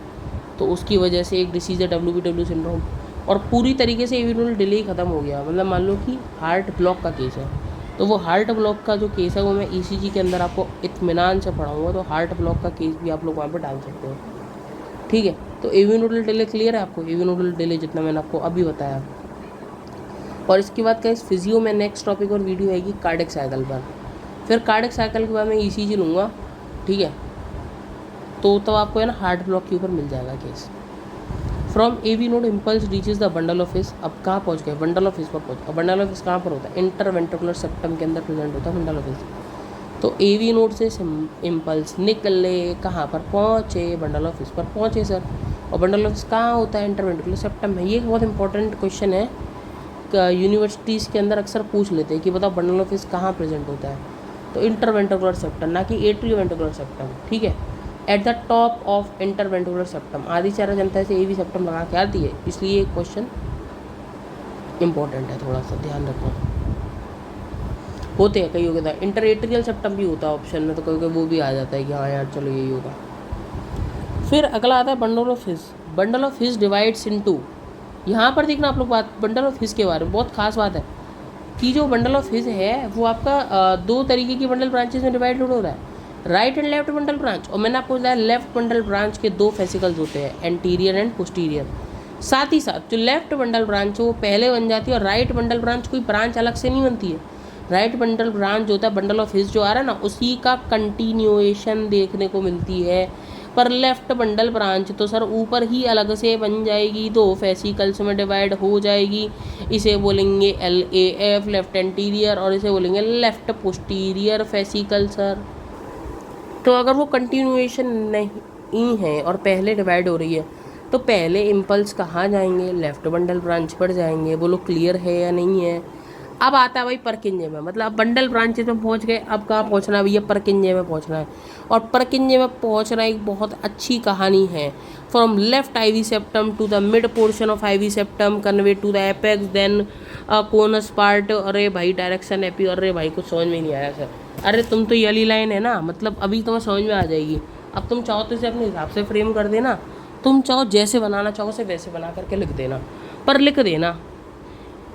तो उसकी वजह से एक डिसीज है WBW सिंड्रोम। और पूरी तरीके से एवी नोडल डिले ही ख़त्म हो गया, मतलब मान लो कि हार्ट ब्लॉक का केस है, तो वो हार्ट ब्लॉक का जो केस है वो मैं ECG के अंदर आपको इत्मीनान से पढ़ाऊँगा, तो हार्ट ब्लॉक का केस भी आप लोग वहाँ पर डाल सकते हो, ठीक है। तो एवी नोडल डिले क्लियर है आपको, एवी नोडल डिले जितना मैंने आपको अभी बताया। और इसके बाद का इस फिजियो में नेक्स्ट टॉपिक और वीडियो आएगी कार्डिक साइकिल पर, फिर कार्डिक साइकिल के बाद मैं ECG लूँगा, ठीक है। तो आपको है ना हार्ट ब्लॉक के ऊपर मिल जाएगा case. From AV node impulse reaches the bundle of His, अब कहाँ पहुँच गए, बंडल ऑफ हिस पर पहुँच। अब बंडल ऑफ हिस कहाँ पर होता है, इंटरवेंट्रिकुलर सेप्टम के अंदर प्रेजेंट होता है बंडल ऑफ हिस। तो एवी नोड से इम्पल्स निकले, कहाँ पर पहुँचे, बंडल ऑफ हिस पर पहुँचे सर। और बंडल ऑफ हिस कहाँ होता है, इंटरवेंट्रिकुलर सेप्टम में। ये बहुत इंपॉर्टेंट क्वेश्चन है, यूनिवर्सिटीज़ के अंदर अक्सर पूछ लेते हैं कि बताओ बंडल ऑफ हिस कहाँ प्रेजेंट होता है, तो इंटरवेंट्रिकुलर सेप्टम, ना कि एट्रियोवेंट्रिकुलर सेप्टम, ठीक है। At the top of interventricular septum, आधी चारा जनता से एवी सेप्टम लगा के आती है, इसलिए एक क्वेश्चन इंपॉर्टेंट है, थोड़ा सा ध्यान रखना। होते हैं कई होगा, इंटरएट्रियल सेप्टम भी होता है ऑप्शन में, तो कभी वो भी आ जाता है कि हाँ यार चलो यही होगा। फिर अगला आता है bundle of his. Bundle of his divides into, यहाँ पर देखना आप लोग बात बंडल ऑफ हिस के बारे में बहुत खास बात है कि जो बंडल ऑफ हिस है वो आपका 2 तरीके की बंडल ब्रांचेस में डिवाइड हो रहा है, right and left bundle branch. और मैंने आपको बताया लेफ्ट बंडल ब्रांच के 2 फेसिकल्स होते हैं, एंटीरियर एंड पोस्टीरियर। साथ ही साथ जो लेफ्ट बंडल ब्रांच है वो पहले बन जाती है और राइट बंडल ब्रांच कोई ब्रांच अलग से नहीं बनती है। राइट बंडल ब्रांच जो होता है बंडल ऑफ हिस जो आ रहा है ना, उसी का कंटिन्यूएशन देखने को मिलती है। पर लेफ्ट बंडल ब्रांच तो सर ऊपर ही अलग से बन जाएगी, 2 फेसिकल्स में डिवाइड हो जाएगी। इसे बोलेंगे LAF लेफ्ट एंटीरियर और इसे बोलेंगे लेफ्ट पोस्टीरियर फेसिकल सर। तो अगर वो कंटिन्यूएशन नहीं है और पहले डिवाइड हो रही है तो पहले इम्पल्स कहाँ जाएंगे, लेफ्ट बंडल ब्रांच पर जाएंगे। बोलो क्लियर है या नहीं है। अब आता है भाई परकिंजे में, मतलब अब बंडल ब्रांचेज में पहुंच गए, अब कहाँ पहुंचना है भैया, परकिंजे में पहुंचना है। और परकिंजे में पहुंचना एक बहुत अच्छी कहानी है। From left IV septum to the mid portion of IV septum convey to the apex then conus part. अरे भाई डायरेक्शन एपी, अरे भाई कुछ समझ में नहीं आया सर। अरे तुम तो येली लाइन है ना, मतलब अभी तुम्हें समझ में आ जाएगी। अब तुम चाहो तो इसे अपने हिसाब से फ्रेम कर देना, तुम चाहो जैसे बनाना चाहो उसे वैसे बना करके लिख देना, पर लिख देना।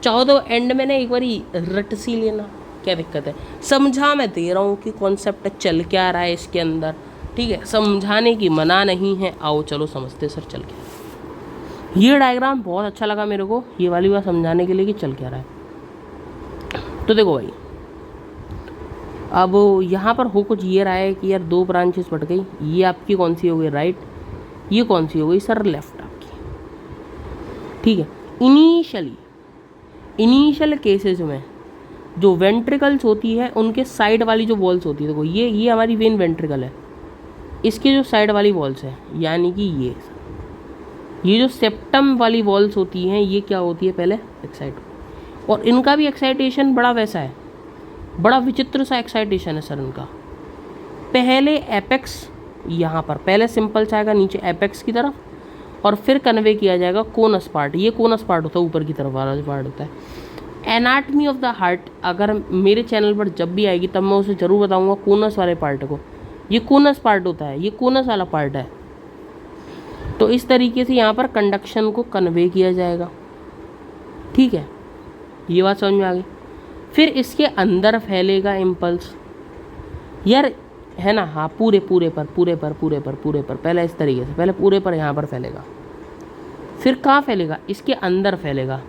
चाहो तो एंड में ना एक बार रट सी लेना, क्या दिक्कत है। समझा मैं दे रहा हूँ कि कॉन्सेप्ट चल क्या रहा है इसके अंदर, ठीक है, समझाने की मना नहीं है। आओ चलो समझते सर चल क्या। ये डायग्राम बहुत अच्छा लगा मेरे को, ये वाली बात समझाने के लिए कि चल क्या रहा है। तो देखो भाई, अब यहाँ पर हो कुछ ये रहा है कि यार दो ब्रांचेस बढ़ गई, ये आपकी कौन सी हो गई राइट, ये कौन सी हो गई सर लेफ्ट आपकी, ठीक है। इनिशियल केसेस में जो वेंट्रिकल्स होती है उनके साइड वाली जो वॉल्स होती है, देखो ये हमारी वेन वेंट्रिकल है, इसके जो साइड वाली वॉल्स है यानी कि ये जो सेप्टम वाली वॉल्स होती हैं ये क्या होती है पहले एक्साइट, और इनका भी एक्साइटेशन बड़ा वैसा है, बड़ा विचित्र सा एक्साइटेशन है सर इनका। पहले एपेक्स यहाँ पर, पहले सिंपल आएगा नीचे एपेक्स की तरफ और फिर कन्वे किया जाएगा कोनस पार्ट, ये कोनस पार्ट होता है ऊपर की तरफ वाला जो पार्ट होता है। एनाटमी ऑफ द हार्ट अगर मेरे चैनल पर जब भी आएगी तब मैं उसे ज़रूर बताऊंगा कोनस वाले पार्ट को, ये कोनस पार्ट होता है, ये कोनस वाला पार्ट है। तो इस तरीके से यहाँ पर कंडक्शन को कन्वे किया जाएगा, ठीक है, ये बात समझ में आ गई। फिर इसके अंदर फैलेगा इम्पल्स यार, है ना, हाँ पूरे पर पहले इस तरीके से, पहले पूरे पर यहाँ पर फैलेगा, फिर कहाँ फैलेगा, इसके अंदर फैलेगा।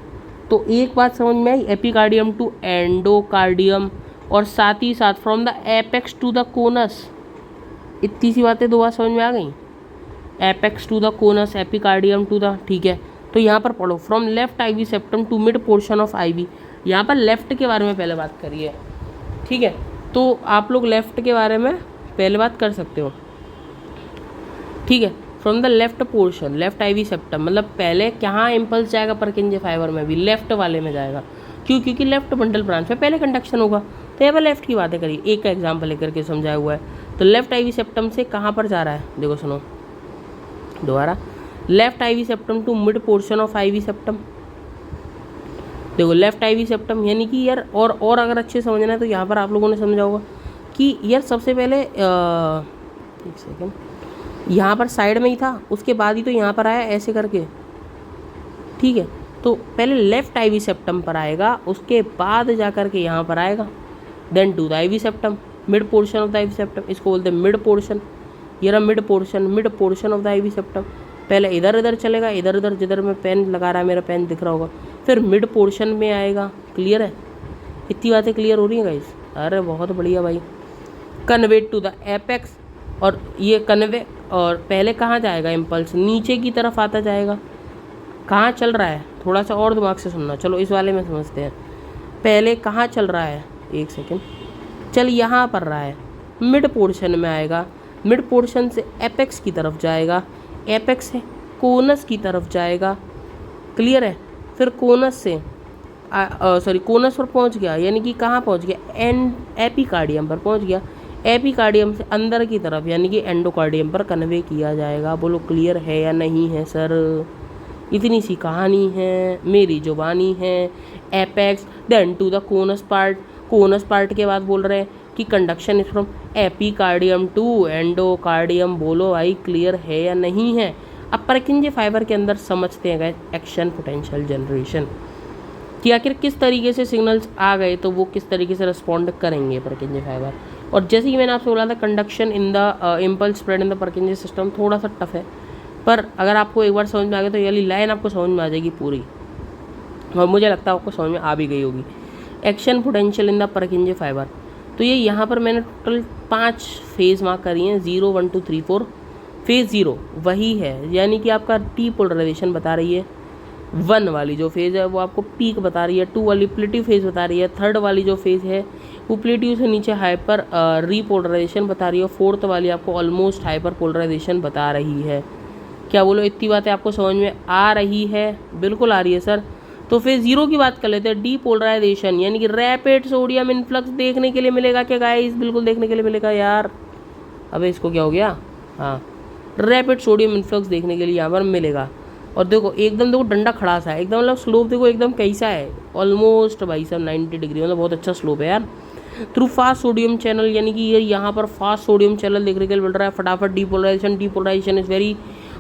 तो एक बात समझ में आई, एपिकार्डियम टू एंडोकार्डियम, और साथ ही साथ from the apex to the conus, इतनी सी बातें दो बात समझ में आ गई, apex to the conus, epicardium to the, ठीक है। तो यहाँ पर पढ़ो from left IV septum to mid portion of IV, यहाँ पर लेफ्ट के बारे में पहले बात करिए, ठीक है। तो आप लोग लेफ्ट के बारे में पहले बात कर सकते हो, ठीक है। From the left portion, left IV septum, मतलब पहले कहाँ इम्पल्स जाएगा परकिंजे फाइबर में भी, लेफ्ट वाले में जाएगा। क्यों, क्योंकि लेफ्ट बंडल ब्रांच में पहले कंडक्शन होगा। तो यहाँ पर लेफ्ट की बातें करिए, एक का एग्जाम्पल लेकर के समझाया हुआ है। तो लेफ्ट आईवी सेप्टम से कहाँ पर जा रहा है, देखो सुनो दोबारा, left IV septum to mid portion of IV septum. देखो लेफ्ट आईवी सेप्टम यानी कि यार, और अगर अच्छे समझना है तो यहाँ पर आप लोगों ने समझा होगा कि यार सबसे पहले एक सेकेंड, यहाँ पर साइड में ही था, उसके बाद ही तो यहाँ पर आया ऐसे करके, ठीक है। तो पहले लेफ्ट आईवी सेप्टम पर आएगा, उसके बाद जा कर के यहाँ पर आएगा, then to the IV septum, mid portion of the IV septum, इसको बोलते हैं मिड पोर्शन। ये रहा mid portion of the IV septum. पहले इधर इधर चलेगा, इधर उधर, जिधर मैं पेन लगा रहा है मेरा पेन दिख रहा होगा, फिर मिड पोर्शन में आएगा। क्लियर है, इतनी बातें क्लियर हो रही हैं गाइस, अरे बहुत बढ़िया भाई। कन्वे टू द एपेक्स, और ये कन्वे, और पहले कहाँ जाएगा इम्पल्स, नीचे की तरफ आता जाएगा। कहाँ चल रहा है, थोड़ा सा और दिमाग से सुनना, चलो इस वाले में समझते हैं। पहले कहाँ चल रहा है, एक सेकेंड, चल यहाँ पर रहा है, मिड पोर्शन में आएगा, मिड पोर्शन से एपेक्स की तरफ जाएगा, एपेक्स से कोनस की तरफ जाएगा। क्लियर है, फिर कोनस से कोनस पर पहुंच गया, यानी कि कहाँ पहुंच गया, एपिकार्डियम पर पहुंच गया। एपिकार्डियम से अंदर की तरफ यानी कि एंडोकार्डियम पर कन्वे किया जाएगा। बोलो क्लियर है या नहीं है सर, इतनी सी कहानी है, मेरी जुबानी है। Apex then to the conus part, conus part के बाद बोल रहे हैं कि conduction is from epicardium to endocardium. बोलो भाई क्लियर है या नहीं है। अब परकिंजे फाइबर के अंदर समझते हैं एक्शन पोटेंशियल जनरेशन कि आखिर किस तरीके से सिग्नल्स आ गए तो वो किस तरीके से रिस्पॉन्ड करेंगे परकिंजे फाइबर। और जैसे कि मैंने आपसे बोला था conduction in the impulse spread in the परकिंजे system थोड़ा सा टफ है, पर अगर आपको एक बार समझ में आ गया तो ये लाइन आपको समझ में आ जाएगी पूरी, और मुझे लगता है आपको समझ में आ भी गई होगी। Action potential in the परकिंजे fibre, तो ये यहाँ पर मैंने टोटल 5 फेज़ मार्क करी हैं, 0 1 2 3 4। फेज़ 0 वही है, यानी कि आपका टी पोलराइजेशन बता रही है। 1 वाली जो फेज़ है वो आपको पीक बता रही है, 2 वाली प्लेटिव फेज़ बता रही है, 3rd वाली जो फेज़ है वो प्लेटिव से नीचे हाइपर रीपोलराइजेशन बता रही है, 4th वाली आपको ऑलमोस्ट हाइपर पोलराइजेशन बता रही है। क्या बोलो, इतनी बातें आपको समझ में आ रही है? बिल्कुल आ रही है सर। तो फिर जीरो की बात कर लेते हैं। डीपोलराइजेशन यानी कि रैपिड सोडियम इन्फ्लक्स देखने के लिए मिलेगा क्या गाइस? बिल्कुल देखने के लिए मिलेगा यार। अबे इसको क्या हो गया? हाँ, रैपिड सोडियम इन्फ्लक्स देखने के लिए यहाँ पर मिलेगा। और देखो एकदम, देखो डंडा खड़ा सा है एकदम, मतलब स्लोप देखो एकदम कैसा है, ऑलमोस्ट भाई साहब 90 डिग्री, मतलब बहुत अच्छा स्लोप है यार। थ्रू फास्ट सोडियम चैनल, यानी कि ये यहाँ पर फास्ट सोडियम चैनल देखने के लिए मिल रहा है। फटाफट डीपोलराइजेशन इज वेरी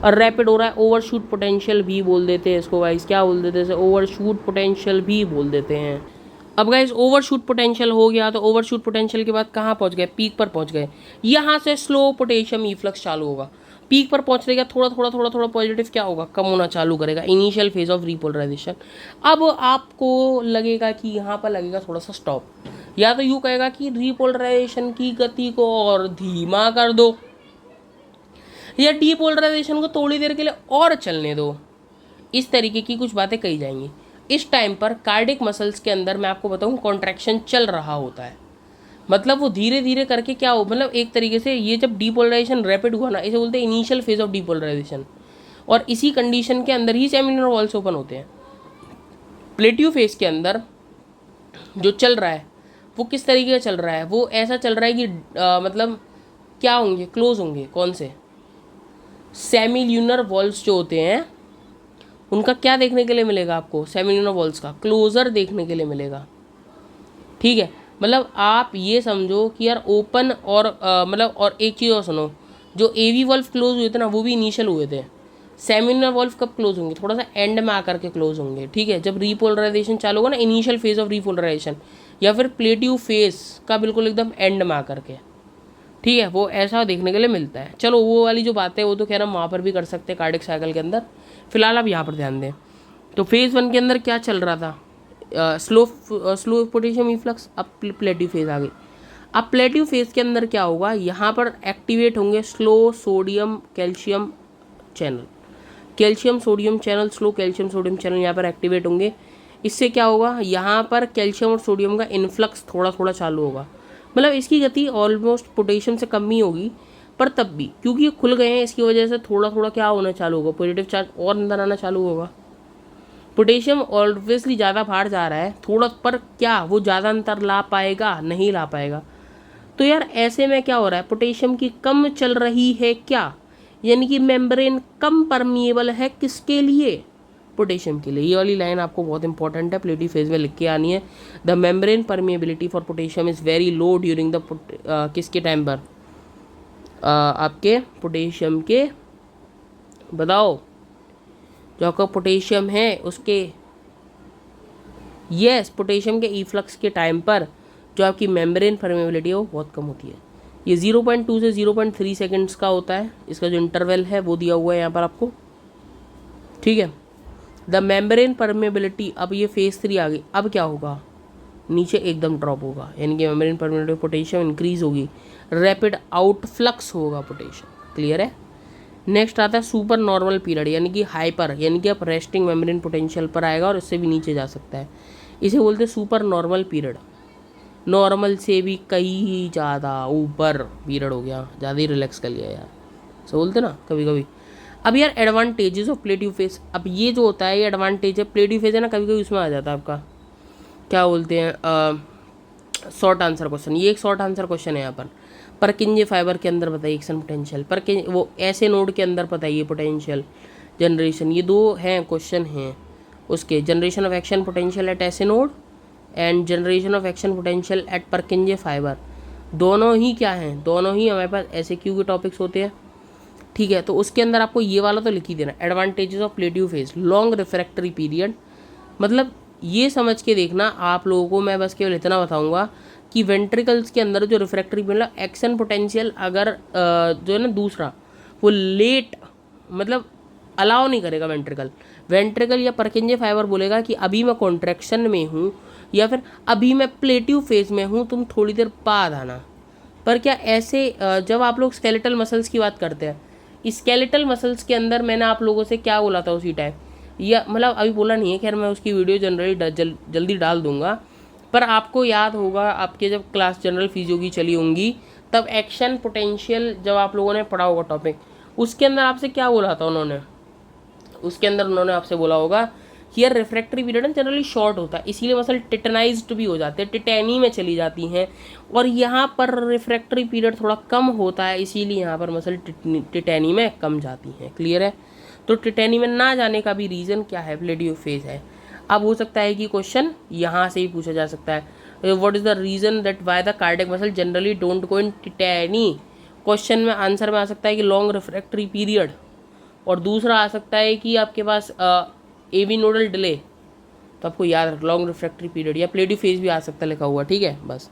रैपिड हो रहा है। ओवरशूट पोटेंशियल भी बोल देते हैं इसको गाइस, क्या बोल देते हैं? ओवरशूट पोटेंशियल भी बोल देते हैं। अब गाइस ओवरशूट पोटेंशियल हो गया, तो ओवरशूट पोटेंशियल के बाद कहाँ पहुँच गए? पीक पर पहुँच गए। यहाँ से स्लो पोटेशियम इफ्लक्स चालू होगा। पीक पर पहुँचने के थोड़ा थोड़ा थोड़ा थोड़ा पॉजिटिव क्या होगा? कम होना चालू करेगा। Initial phase of repolarisation. अब आपको लगेगा कि यहाँ पर लगेगा थोड़ा सा स्टॉप, या तो यूँ कहेगा कि रिपोलराइजेशन की गति को और धीमा कर दो, या डीपोलराइजेशन को थोड़ी देर के लिए और चलने दो। इस तरीके की कुछ बातें कही जाएंगी। इस टाइम पर कार्डिक मसल्स के अंदर मैं आपको बताऊं कॉन्ट्रैक्शन चल रहा होता है, मतलब वो धीरे धीरे करके क्या हो, मतलब एक तरीके से ये जब डीपोलराइजेशन रैपिड हुआ ना, इसे बोलते हैं इनिशियल फेज ऑफ डीपोलराइजेशन। और इसी कंडीशन के अंदर ही सेमिनल वॉल्स ओपन होते हैं। प्लेटियो फेज के अंदर जो चल रहा है वो किस तरीके का चल रहा है? वो ऐसा चल रहा है कि मतलब क्या होंगे? क्लोज होंगे। कौन से? सेमिल्यूनर वॉल्स जो होते हैं उनका क्या देखने के लिए मिलेगा आपको? सेमिल्यूनर वॉल्स का क्लोजर देखने के लिए मिलेगा। ठीक है, मतलब आप ये समझो कि यार ओपन और मतलब और एक चीज़ और सुनो, जो एवी वॉल्व क्लोज हुए थे ना वो भी इनिशियल हुए थे। सेमिल्यूनर वॉल्व कब क्लोज होंगे? थोड़ा सा एंड में आकर के क्लोज होंगे। ठीक है, जब रिपोलराइजेशन चालू होगा ना, इनिशियल फेज ऑफ रिपोलराइजेशन, या फिर प्लेटिव फेज का बिल्कुल एकदम एंड में आकर के। ठीक है, वो ऐसा देखने के लिए मिलता है। चलो वो वाली जो बात है वो तो खैर हम वहाँ पर भी कर सकते हैं कार्डिक साइकिल के अंदर, फिलहाल आप यहाँ पर ध्यान दें। तो फेज़ 1 के अंदर क्या चल रहा था? Slow potassium efflux. अब प्लेटिव फेज आ गई। अब प्लेटिव फेज के अंदर क्या होगा? यहाँ पर एक्टिवेट होंगे slow sodium calcium channel. Calcium sodium channel, slow calcium sodium channel यहाँ पर एक्टिवेट होंगे। इससे क्या होगा? यहाँ पर कैल्शियम और सोडियम का इन्फ्लक्स थोड़ा थोड़ा चालू होगा। मतलब इसकी गति ऑलमोस्ट पोटेशियम से कम ही होगी, पर तब भी क्योंकि ये खुल गए हैं इसकी वजह से थोड़ा थोड़ा क्या होना चालू होगा? पॉजिटिव चार्ज और अंदर आना चालू होगा। पोटेशियम ऑब्वियसली ज़्यादा बाहर जा रहा है थोड़ा, पर क्या वो ज़्यादा अंतर ला पाएगा? नहीं ला पाएगा। तो यार ऐसे में क्या हो रहा है? पोटेशियम की कम चल रही है क्या, यानी कि मेम्ब्रेन कम परमिएबल है। किसके लिए? पोटेशियम के लिए। ये वाली लाइन आपको बहुत इंपॉर्टेंट है, प्लेटिव फेज में लिख के आनी है। The membrane permeability for potassium is very low during the किसके टाइम पर? आपके पोटेशियम के, बताओ, जो आपका पोटेशियम है उसके, यस, पोटेशियम के इफ्लक्स के टाइम पर जो आपकी मेम्ब्रेन परमेबिलिटी है वो बहुत कम होती है। ये 0.2 से 0.3 सेकेंड्स का होता है। इसका जो इंटरवल है वो दिया हुआ है यहाँ पर आपको। ठीक है, द मेम्ब्रेन परमेबिलिटी। अब ये फेज 3 आ गई। अब क्या होगा? नीचे एकदम ड्रॉप होगा, यानी कि मेम्ब्रेन परमेबिलिटी पोटेशियम इंक्रीज होगी, रैपिड आउटफ्लक्स होगा पोटेशियम। क्लियर है? नेक्स्ट आता है सुपर नॉर्मल पीरियड, यानी कि हाइपर, यानी कि अब रेस्टिंग मेम्ब्रेन पोटेंशियल पर आएगा और इससे भी नीचे जा सकता है। इसे बोलते हैं सुपर नॉर्मल पीरियड। नॉर्मल से भी कहीं ज़्यादा ऊपर पीरियड हो गया, ज़्यादा ही रिलैक्स कर लिया यार, सो बोलते ना कभी कभी। अब यार एडवांटेजेस ऑफ प्लेटिव फेज। अब ये जो होता है ये एडवांटेज है, प्लेटिव फेज है ना, कभी कभी उसमें आ जाता है आपका क्या बोलते हैं शॉर्ट आंसर क्वेश्चन। ये एक शॉर्ट आंसर क्वेश्चन है यहाँ पर। परकिंजे फाइबर के अंदर बताइए एक्शन पोटेंशियल, पर वो ऐसे नोड के अंदर बताइए पोटेंशियल जनरेशन। ये दो हैं क्वेश्चन हैं उसके, generation of action potential at SA node and generation of action potential at Purkinje fiber. दोनों ही क्या हैं? दोनों ही हमारे पास ऐसे क्यू के टॉपिक्स होते हैं। ठीक है, तो उसके अंदर आपको ये वाला तो लिख ही देना, advantages of प्लेटिव phase, long refractory period. मतलब ये समझ के देखना आप लोगों को, मैं बस केवल इतना बताऊंगा कि वेंट्रिकल्स के अंदर जो रिफ्रैक्टरी मतलब एक्शन पोटेंशियल अगर जो है ना दूसरा वो लेट मतलब अलाउ नहीं करेगा वेंट्रिकल या परकिंजे फाइबर बोलेगा कि अभी मैं कॉन्ट्रैक्शन में हूँ या फिर अभी मैं प्लेटिव फेज में हूँ, तुम थोड़ी देर बाद आना। पर क्या ऐसे जब आप लोग स्केलेटल मसल्स की बात करते हैं, स्केलेटल मसल्स के अंदर मैंने आप लोगों से क्या बोला था उसी टाइम, या मतलब अभी बोला नहीं है, खैर मैं उसकी वीडियो जनरली जल्दी डाल दूंगा। पर आपको याद होगा आपके जब क्लास जनरल फिजियो की चली होंगी तब एक्शन पोटेंशियल जब आप लोगों ने पढ़ा होगा टॉपिक, उसके अंदर आपसे क्या बोला था उन्होंने, उसके अंदर उन्होंने आपसे बोला होगा here refractory period generally short होता है, इसीलिए मसल टिटेनाइज्ड भी हो जाते हैं, टिटेनी में चली जाती हैं, और यहाँ पर रिफ्रैक्टरी पीरियड थोड़ा कम होता है, इसीलिए यहाँ पर मसल टिटेनी में कम जाती हैं। क्लियर है? तो टिटेनी में ना जाने का भी रीज़न क्या है? प्लेडियोफेज है। अब हो सकता है कि क्वेश्चन यहाँ से ही पूछा जा सकता है, what is the reason that why the cardiac muscle generally don't go in tetany. Question में आंसर में आ सकता है कि लॉन्ग रिफ्रैक्टरी पीरियड, और दूसरा आ सकता है कि आपके पास एवी नोडल डिले, तो आपको याद रख लॉन्ग रिफ्रैक्टरी पीरियड, या प्लेडियोफेज भी आ सकता है लिखा हुआ, ठीक है बस।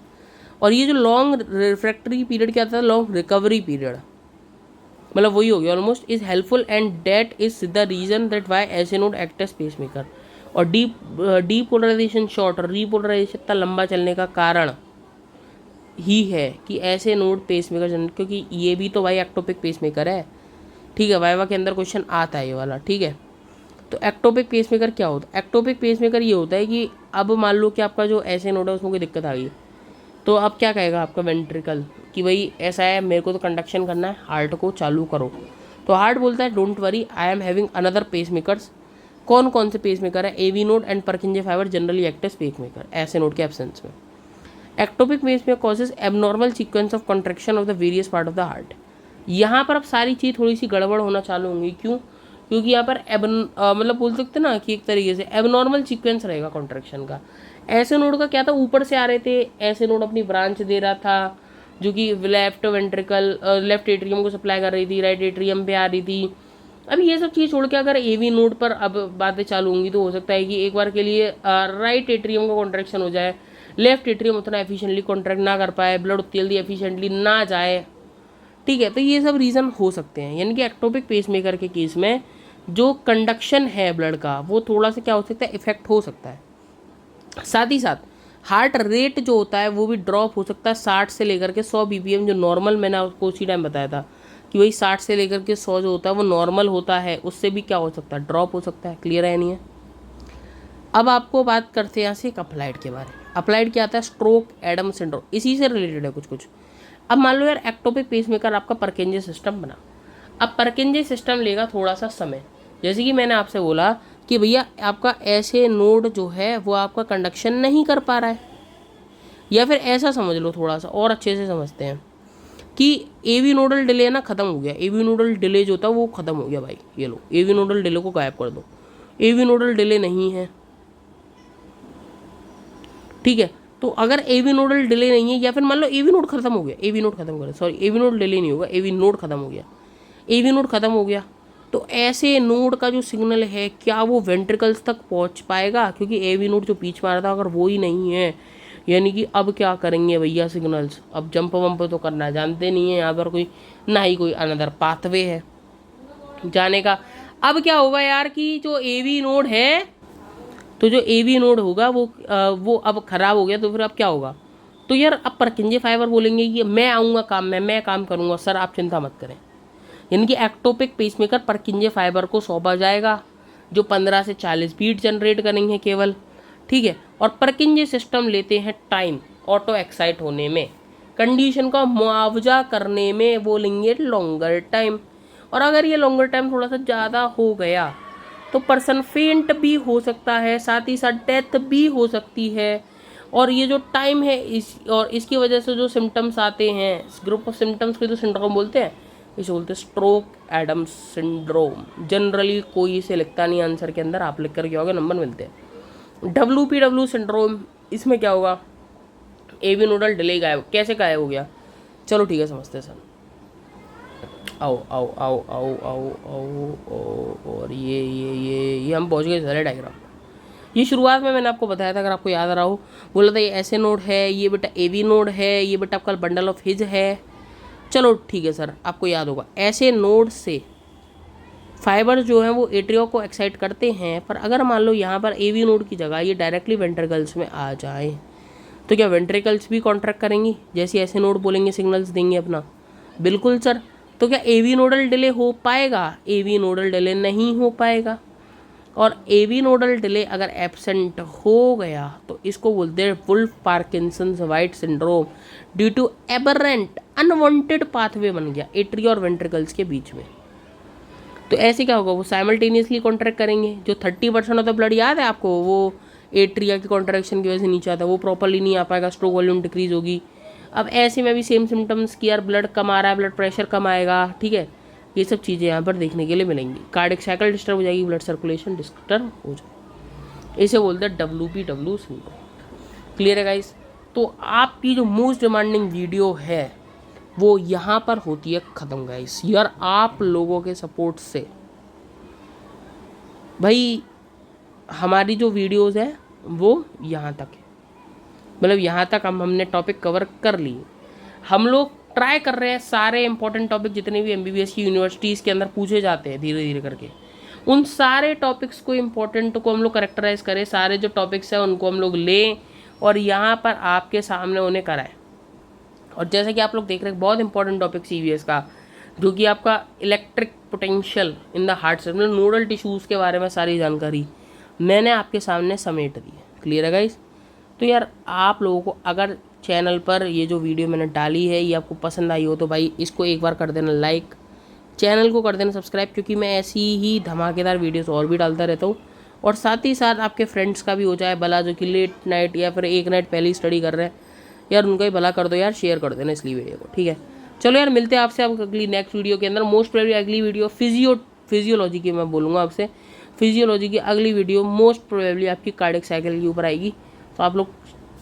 और ये जो लॉन्ग रिफ्रैक्टरी पीरियड क्या आता है? लॉन्ग रिकवरी पीरियड, मतलब वही हो गया almost, is helpful and that is the reason that why SA node act as pacemaker. और डीपोलराइजेशन शॉर्ट और रीपोलराइजेशन इतना लंबा चलने का कारण ही है कि ऐसे नोड पेस मेकर जनरेट, क्योंकि ये भी तो भाई एक्टोपिक पेस मेकर है, ठीक है, वाइवा के अंदर क्वेश्चन आता है ये वाला, ठीक है। तो एक्टोपिक पेसमेकर क्या होता है? एक्टोपिक पेसमेकर ये होता है कि अब मान लो कि आपका जो ऐसे नोड है उसमें कोई दिक्कत आ गई, तो अब क्या कहेगा आपका वेंट्रिकल कि भाई ऐसा है, मेरे को तो कंडक्शन करना है, हार्ट को चालू करो। तो हार्ट बोलता है don't worry, I am having another pacemakers. कौन कौन से पेसमेकर है? AV node and Purkinje fibre generally act as pacemaker ऐसे नोड के एब्सेंस में। Ectopic pacemaker causes abnormal sequence of contraction of the various part of the heart. यहाँ पर अब सारी चीज़ थोड़ी सी गड़बड़ होना चालू होंगी, क्यों? क्योंकि यहाँ पर मतलब बोल सकते ना कि एक तरीके से एबनॉर्मल सीक्वेंस रहेगा कॉन्ट्रैक्शन का। ऐसे नोड का क्या था? ऊपर से आ रहे थे, ऐसे नोड अपनी ब्रांच दे रहा था जो कि लेफ्ट वेंट्रिकल लेफ्ट एट्रियम को सप्लाई कर रही थी, राइट एट्रियम पे आ रही थी। अब ये सब चीज़ छोड़ के अगर एवी नोड पर अब बातें चालू होंगी तो हो सकता है कि एक बार के लिए राइट एट्रियम का कॉन्ट्रैक्शन हो जाए, लेफ्ट एट्रियम उतना एफिशिएंटली कॉन्ट्रैक्ट ना कर पाए, ब्लड उतनी जल्दी एफिशिएंटली ना जाए, ठीक है। तो ये सब रीज़न हो सकते हैं, यानी कि एक्टोपिक पेसमेकर के केस में जो कंडक्शन है ब्लड का वो थोड़ा सा क्या हो सकता है? इफेक्ट हो सकता है। साथ ही साथ हार्ट रेट जो होता है वो भी ड्रॉप हो सकता है 60 से लेकर के 100 बीपीएम, जो नॉर्मल मैंने आपको उसी टाइम बताया था कि वही 60 से लेकर के 100 जो होता है वो नॉर्मल होता है, उससे भी क्या हो सकता है? ड्रॉप हो सकता है। क्लियर है नहीं है? अब आपको बात करते हैं यहाँ से अप्लाइड के बारे में। अप्लाइड क्या आता है? स्ट्रोक एडम सिंड्रोम, इसी से रिलेटेड है कुछ कुछ। अब मान लो यार एक्टोपिक पेसमेकर आपका परकिंजे सिस्टम बना, अब परकिंजे सिस्टम लेगा थोड़ा सा समय, जैसे कि मैंने आपसे बोला कि भैया आपका ऐसे नोड जो है वो आपका कंडक्शन नहीं कर पा रहा है, या फिर ऐसा समझ लो थोड़ा सा और अच्छे से समझते हैं कि एवी नोडल डिले ना ख़त्म हो गया, एवी नोडल डिले जो होता है वो ख़त्म हो गया भाई, ये लो एवी नोडल डिले को गायब कर दो, एवी नोडल डिले नहीं है, ठीक है। तो अगर एवी नोडल डिले नहीं है, या फिर मान लो एवी नोड खत्म हो गया, एवी नोड खत्म कर, सॉरी एवी नोड डिले नहीं होगा, एवी नोड खत्म हो गया, एवी नोड खत्म हो गया, तो ऐसे नोड का जो सिग्नल है क्या वो वेंट्रिकल्स तक पहुंच पाएगा? क्योंकि एवी नोड जो बीच में आ रहा था अगर वो ही नहीं है, यानी कि अब क्या करेंगे भैया सिग्नल्स? अब जंप वंप तो करना जानते नहीं है यहाँ पर कोई, ना ही कोई अनदर पाथवे है जाने का। अब क्या होगा यार कि जो एवी नोड है, तो जो एवी नोड होगा वो अब खराब हो गया, तो फिर अब क्या होगा? तो यार अब परकिंजे फाइबर बोलेंगे कि मैं आऊँगा काम में, मैं काम करूँगा सर, आप चिंता मत करें। यानी कि एक्टोपिक पेसमेकर परकिंजे फाइबर को सौंपा जाएगा जो 15 से 40 बीट जनरेट करेंगे केवल, ठीक है। और परकिंजे सिस्टम लेते हैं टाइम ऑटो एक्साइट होने में, कंडीशन का मुआवजा करने में वो लेंगे लॉन्गर टाइम, और अगर ये लॉन्गर टाइम थोड़ा सा ज़्यादा हो गया तो पर्सन फेंट भी हो सकता है, साथ ही साथ डेथ भी हो सकती है। और ये जो टाइम है इसकी वजह से जो सिम्टम्स आते हैं, इस ग्रुप ऑफ सिम्टम्स को जो सिंड्रोम बोलते हैं, इसे बोलते हैं स्ट्रोक एडम्स सिंड्रोम। जनरली कोई इसे लिखता नहीं आंसर के अंदर, आप लिख कर क्या होगा, नंबर मिलते हैं। WPW सिंड्रोम, इसमें क्या होगा? एवी नोडल डिले गायब, कैसे गायब हो गया? चलो ठीक है, समझते हैं सर। आओ आओ आओ आओ आओ आओ, और ये हम पहुंच गए सारे डायग्राम। ये शुरुआत में मैंने आपको बताया था, अगर आपको याद आ रहा हो, बोला था ये ऐसे नोड है, ये बेटा एवी नोड है, ये बेटा आपका बंडल ऑफ हिज है। चलो ठीक है सर, आपको याद होगा ऐसे नोड से फाइबर जो है वो एट्रियो को एक्साइट करते हैं, पर अगर मान लो यहाँ पर एवी नोड की जगह ये डायरेक्टली वेंट्रिकल्स में आ जाए तो क्या वेंट्रिकल्स भी कॉन्ट्रैक्ट करेंगी जैसे ऐसे नोड बोलेंगे, सिग्नल्स देंगे अपना? बिल्कुल सर। तो क्या एवी नोडल डिले हो पाएगा? एवी नोडल डिले नहीं हो पाएगा। और एवी नोडल डिले अगर एब्सेंट हो गया तो इसको बोलते हैं Wolff Parkinson's White syndrome, due to aberrant unwanted pathway बन गया एट्रिया और वेंट्रिकल्स के बीच में। तो ऐसे क्या होगा, वो साइमल्टेनियसली कॉन्ट्रैक्ट करेंगे। जो 30% ऑफ द ब्लड याद है आपको, वो एट्रिया की कॉन्ट्रैक्शन की वजह से नीचे आता है, वो प्रॉपरली नहीं आ पाएगा, स्ट्रोक वॉल्यूम डिक्रीज होगी। अब ऐसे में भी सेम सिम्टम्स कि यार ब्लड कम आ रहा है, ब्लड प्रेशर कम आएगा, ठीक है, ये सब चीज़ें यहाँ पर देखने के लिए मिलेंगी। कार्डियक साइकिल डिस्टर्ब हो जाएगी, ब्लड सर्कुलेशन डिस्टर्ब हो जाएगी, इसे बोलते हैं WPW सिंड्रोम। क्लियर है गाइस? तो आपकी जो मोस्ट डिमांडिंग वीडियो है वो यहाँ पर होती है ख़त्म गाइस। यार आप लोगों के सपोर्ट से भाई हमारी जो वीडियोस है वो यहाँ तक है, मतलब यहाँ तक हमने टॉपिक कवर कर लिए। हम लोग ट्राई कर रहे हैं सारे इंपॉर्टेंट टॉपिक जितने भी MBBS की यूनिवर्सिटीज़ के अंदर पूछे जाते हैं धीरे धीरे करके, उन सारे टॉपिक्स को इम्पोर्टेंट को हम लोग करेक्टराइज करें, सारे जो टॉपिक्स हैं उनको हम लोग लें और यहाँ पर आपके सामने उन्हें कराएं। और जैसे कि आप लोग देख रहे हैं बहुत इंपॉर्टेंट टॉपिक CVS का, जो कि आपका electric potential in the heart से, मतलब नोडल टिश्यूज़ के बारे में सारी जानकारी मैंने आपके सामने समेट दी है। क्लियर है गाइस? तो यार आप लोगों को अगर चैनल पर ये जो वीडियो मैंने डाली है ये आपको पसंद आई हो तो भाई इसको एक बार कर देना लाइक, चैनल को कर देना सब्सक्राइब, क्योंकि मैं ऐसी ही धमाकेदार वीडियोस और भी डालता रहता हूँ। और साथ ही साथ आपके फ्रेंड्स का भी हो जाए भला, जो कि लेट नाइट या फिर एक नाइट पहले ही स्टडी कर रहे हैं, यार उनका ही भला कर दो यार, शेयर कर देना इसलिए वीडियो को। ठीक है, चलो यार मिलते हैं आपसे अब अगली नेक्स्ट वीडियो के अंदर। मोस्ट प्रोबेबली अगली वीडियो फिजियोलॉजी की मैं बोलूँगा आपसे, फिजियोलॉजी की अगली वीडियो मोस्ट प्रोबेबली आपकी कार्डियक साइकिल के ऊपर आएगी। तो आप लोग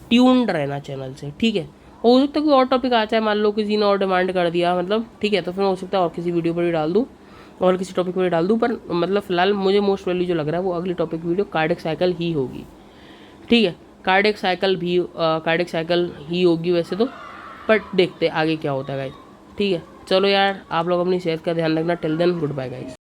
ट्यून्ड रहना चैनल से, ठीक है। हो सकता है कोई और टॉपिक आ जाए, मान लो किसी ने और डिमांड कर दिया, मतलब ठीक है, तो फिर हो सकता है और किसी वीडियो पर ही डाल दूँ और किसी टॉपिक पर ही डाल दूँ, पर मतलब फिलहाल मुझे मोस्ट प्रोबेबली जो लग रहा है वो अगली टॉपिक वीडियो कार्डियक साइकिल ही होगी। ठीक है, कार्डियक साइकिल ही होगी वैसे तो, बट देखते आगे क्या होता है गाइस। ठीक है, चलो यार आप लोग अपनी सेहत का ध्यान रखना। Till then good bye guys.